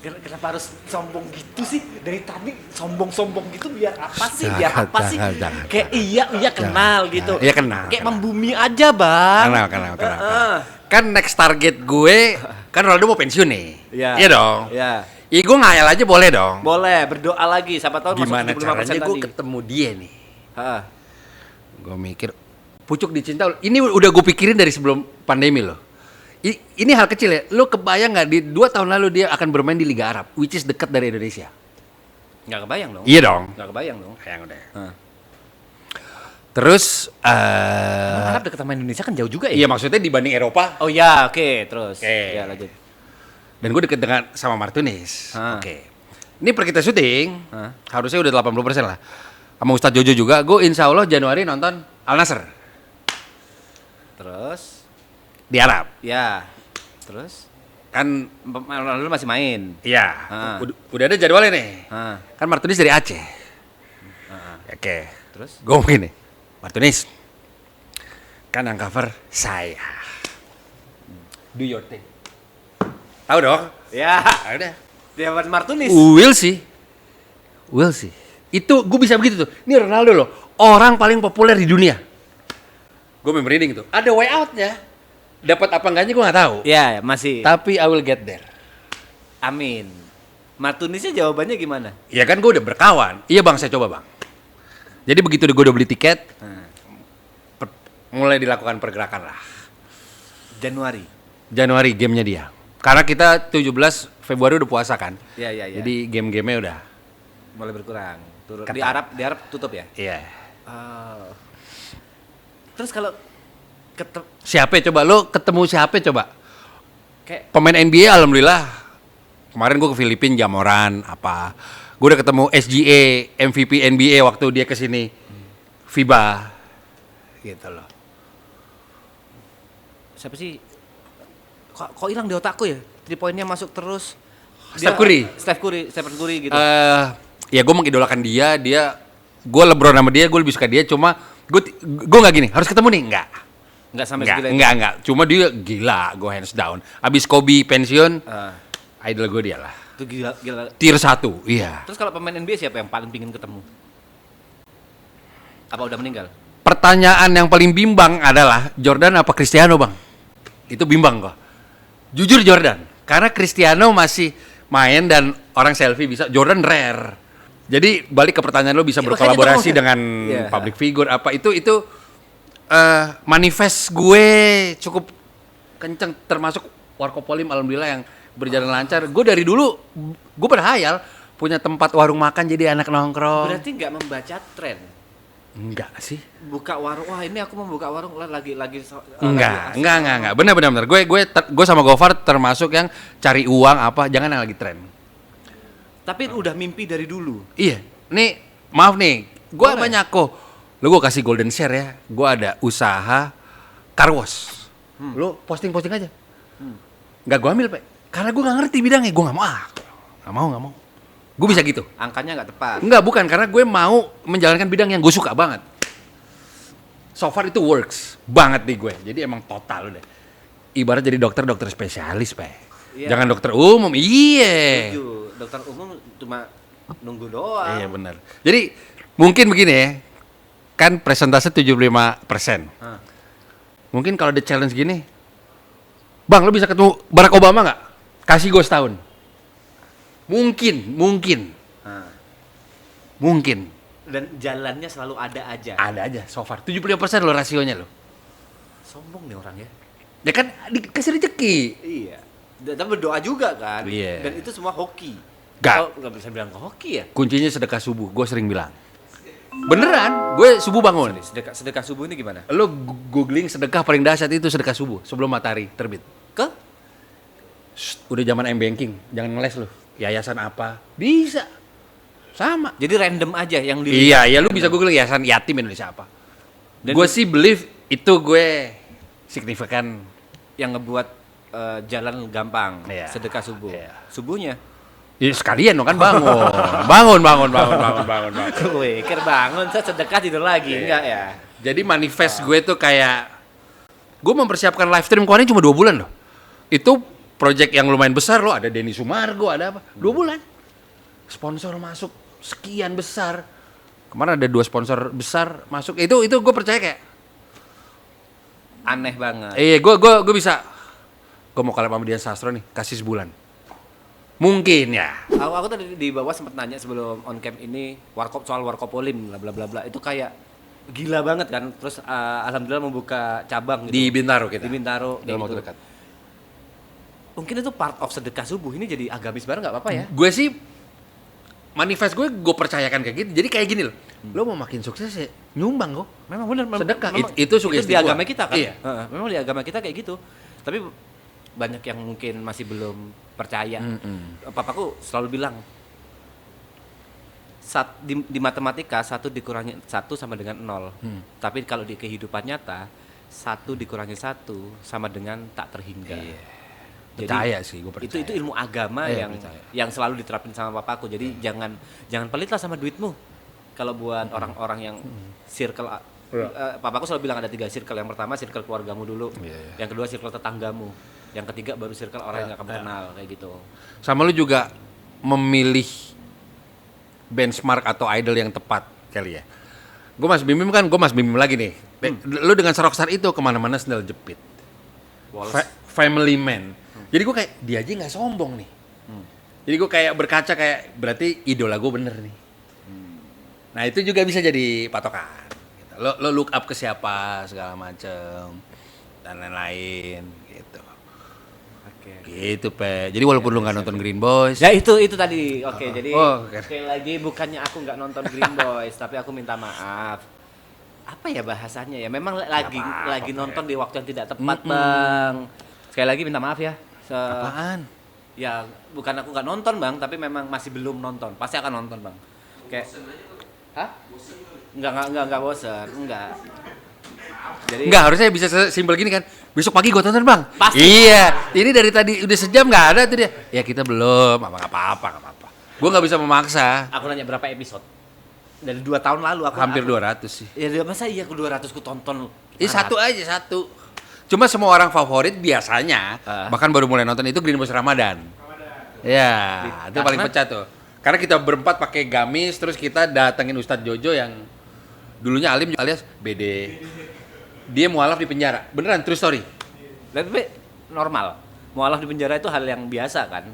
Kenapa harus sombong gitu sih? Dari tadi sombong-sombong gitu biar apa sih? Jangan. Kayak iya kenal gitu. Iya kenal. Kayak membumi aja bang. Kenal. Kan next target gue, kan Ronaldo mau pensiun nih. Iya dong. Iya. Iya gue ngayal aja boleh dong. Boleh berdoa lagi. Siapa tahu Gimana masuk 75% caranya gue tadi. ketemu dia nih? Heeh. Gue mikir, pucuk dicinta. Ini udah gue pikirin dari sebelum pandemi loh. Ini hal kecil ya. Lo kebayang nggak di 2 tahun lalu dia akan bermain di Liga Arab, which is dekat dari Indonesia? Nggak kebayang dong. Iya dong. Nggak kebayang dong. Yang udah. Heeh. Terus, Arab dekat sama Indonesia kan jauh juga ya? iya maksudnya dibanding Eropa. Oh ya, oke. Terus. Oke. Ya lanjut. Dan gue deket dengan sama Martunis. Ah. Oke. Ini per kita syuting, Ah. harusnya udah 80% lah. Sama Ustadz Jojo juga, gue insya Allah Januari nonton Al Nassr Terus. di Arab. Ya. Terus. Kan, Ronaldo masih main. iya, Ah. udah ada jadwalnya nih. Ah. Kan Martunis dari Aceh. Oke. Terus. Gue ngomong gini, Martunis, kan yang cover saya. Do your thing. Tahu dong? Ya. Udah. Dia Martunis. Will sih. Itu gue bisa begitu tuh. Ini Ronaldo loh, orang paling populer di dunia. Gue memreading tuh. Ada way out-nya. Dapat apa enggaknya gue nggak tahu. Ya, masih. Tapi I will get there. Amin. Martunisnya jawabannya gimana? Ya kan gue udah berkawan. Iya bang, saya coba bang. Jadi begitu gue udah beli tiket, mulai dilakukan pergerakan lah. Januari gamenya dia. Karena kita 17 Februari udah puasa kan. Iya. Jadi game-gamenya udah. Mulai berkurang. Turun. Ketat. Di Arab tutup ya? Iya. Oh. Terus kalau Siapa coba? Lo ketemu siapa coba? kayak Pemain NBA alhamdulillah. Kemarin gue ke Filipina, Jamoran, apa. Gue udah ketemu SGA, MVP NBA waktu dia kesini. FIBA. Gitu loh. siapa sih? Kok hilang di otakku ya? 3 poinnya masuk terus. Steph Curry. Stephen Curry gitu. Ya gue mengidolakan dia. Gue LeBron sama dia, gue lebih suka dia. Cuma gue nggak gini, harus ketemu nih, nggak. Enggak sampai segila itu. Enggak. Cuma dia gila, gue hands down. Abis Kobe pensiun, idol gue dia lah. Itu gila. Tier 1, iya. Terus kalau pemain NBA siapa yang paling pingin ketemu? Apa udah meninggal? Pertanyaan yang paling bimbang adalah Jordan apa Cristiano bang? Itu bimbang kok. Jujur Jordan, karena Cristiano masih main dan orang selfie bisa. Jordan rare. Jadi balik ke pertanyaan lo bisa Ya, berkolaborasi makanya dengan Iya. public figure apa itu manifest gue cukup kenceng, termasuk Warkopolim alhamdulillah yang berjalan lancar. Gue dari dulu gue berhayal punya tempat warung makan jadi anak nongkrong. Berarti nggak membaca tren. Enggak sih. Buka warung, wah ini aku mau buka warung lagi Enggak. Benar. Gue sama Gofar termasuk yang cari uang apa, jangan yang lagi tren. Tapi udah mimpi dari dulu. Iya. Nih, maaf nih, gue Boleh. banyak kok. Lu gue kasih golden share ya. Gue ada usaha car wash. Lu posting aja. Nggak gue ambil, Pak. Karena gue nggak ngerti bidangnya. Gue nggak mau. Nggak mau. Gue bisa gitu. Angkanya nggak tepat. Enggak, bukan, karena gue mau menjalankan bidang yang gue suka banget. So far itu works banget nih gue. Jadi emang total udah. Ibarat jadi dokter spesialis, Pak. Iya. Jangan dokter umum, iya. Setuju. Dokter umum cuma nunggu doang. Iya benar. Jadi mungkin begini ya, kan presentase 75%. Hah. Mungkin kalau ada challenge gini, Bang, lo bisa ketemu Barack Obama nggak? Kasih gue setahun. Mungkin. Hah. Mungkin. Dan jalannya selalu ada aja. Ada aja, so far. 75% lo rasionya lo. Sombong nih orang ya. Ya kan dikasih rezeki. Iya. Tapi berdoa juga kan. Iya. Dan itu semua hoki. Nggak. Oh, nggak bisa bilang hoki ya. Kuncinya sedekah subuh, gue sering bilang. Beneran, gue subuh bangun. Sedekah subuh ini gimana? Lo googling sedekah paling dahsyat itu sedekah subuh sebelum matahari terbit. Ke? Udah zaman m-banking, jangan ngeles lo. Yayasan apa? Bisa. Sama. Jadi random aja yang di. Iya, lu bisa googling yayasan yatim Indonesia apa. Dan Gue sih believe itu gue signifikan. yang ngebuat jalan gampang. Iya. Sedekah subuh. Iya. Subuhnya. Ya sekalian dong kan bangun. bangun. Gue pikir bangun, saya sedekah tidur lagi, enggak ya? Jadi manifest gue tuh kayak gue mempersiapkan live stream kemarin cuma 2 bulan loh. Itu project yang lumayan besar loh, ada Denny Sumargo, ada apa? 2 bulan. Sponsor masuk sekian besar. Kemarin ada 2 sponsor besar masuk. Itu gue percaya kayak Aneh banget. iya, gue bisa. Gue mau collab sama Dian Sastro nih, kasih sebulan. Mungkin ya. Aku tadi di bawah sempat nanya sebelum on cam ini soal warkopolim bla bla bla bla. Itu kayak gila banget kan. Terus alhamdulillah membuka cabang gitu. Di Bintaro kita. Di Bintaro Dalam gitu. waktu dekat. Mungkin itu part of sedekah subuh ini jadi agamis bareng nggak apa-apa ya? Gue sih manifest gue percayakan kayak gitu. Jadi kayak gini loh. Lo mau makin sukses ya nyumbang kok. Memang benar Sedekah. memang Itu sugesti di gua. agama kita kan. Iya. Memang di agama kita kayak gitu. Tapi banyak yang mungkin masih belum percaya. Papaku selalu bilang di matematika 1 dikurangi 1 sama dengan 0. Tapi kalau di kehidupan nyata 1 dikurangi 1 sama dengan tak terhingga. Iya. Jadi, Percaya sih, gue percaya. Itu ilmu agama Iya, yang percaya. selalu diterapin sama papaku. Jadi jangan pelit lah sama duitmu. Kalau buat orang-orang yang circle papaku selalu bilang ada 3 circle. Yang pertama circle keluargamu dulu. Iya. Yang kedua circle tetanggamu. Yang ketiga baru circle orang yang kamu kenal kayak gitu. Sama lu juga memilih benchmark atau idol yang tepat kali ya. Gue Mas Bimim kan, gue Mas Bimim lagi nih. Lu dengan rockstar itu kemana-mana sendal jepit. Family man. Jadi gue kayak dia aja nggak sombong nih. Jadi gue kayak berkaca kayak berarti idola gue bener nih. Nah itu juga bisa jadi patokan. Gitu. Lo look up ke siapa segala macem dan lain-lain gitu. Oke. Gitu Pe. Jadi walaupun lu nggak nonton Green Boys. Ya itu tadi. Oke, jadi oke. sekali lagi bukannya aku nggak nonton Green Boys, tapi aku minta maaf. Apa ya bahasanya ya? Memang lagi nonton di waktu yang tidak tepat, Bang. Sekali lagi minta maaf ya. Apaan? Ya, bukan aku nggak nonton, Bang, tapi memang masih belum nonton. Pasti akan nonton, Bang. Kayak hah? Enggak bosen, enggak. Jadi Enggak, harusnya bisa simpel gini kan. Besok pagi gua tonton, Bang. Pasti. Iya, ini dari tadi udah sejam nggak ada tuh dia. Ya kita belum, nggak apa-apa. Gua nggak bisa memaksa. aku nanya berapa episode? Dari 2 tahun lalu aku Hampir 200 sih. Ya masa iya aku 200 ku tonton. Ini satu aja, satu. Cuma semua orang favorit biasanya, bahkan baru mulai nonton itu Green Boys Ramadan. Ya, itu paling pecah tuh. Karena kita berempat pakai gamis, terus kita datengin Ustadz Jojo yang dulunya alim alias BD. Dia mualaf di penjara. Beneran, true story. Tapi normal. Mualaf di penjara itu hal yang biasa kan?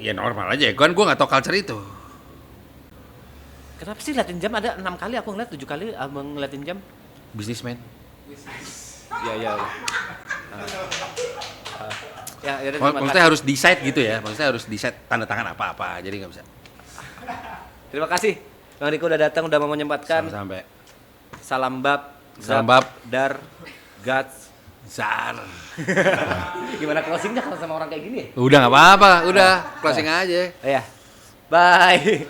Ya normal aja, kan gue nggak tahu culture itu. Kenapa sih liatin jam ada 6 kali aku ngeliat 7 kali abang ngeliatin jam? Businessman. Ya. Ya, terima Maksudnya kasih. harus decide gitu ya. Maksudnya harus decide tanda tangan apa-apa. Jadi nggak bisa. Terima kasih. Bang Riko udah datang, udah mau menyempatkan. Sampai Salam bab, Salam bab. dar, guts. Zar. Gimana closingnya kalau sama orang kayak gini? Udah nggak apa-apa. Udah closing aja. Ya. Bye.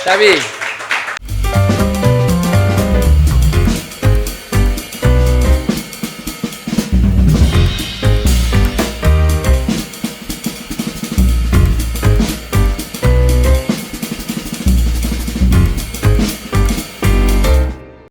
Tapi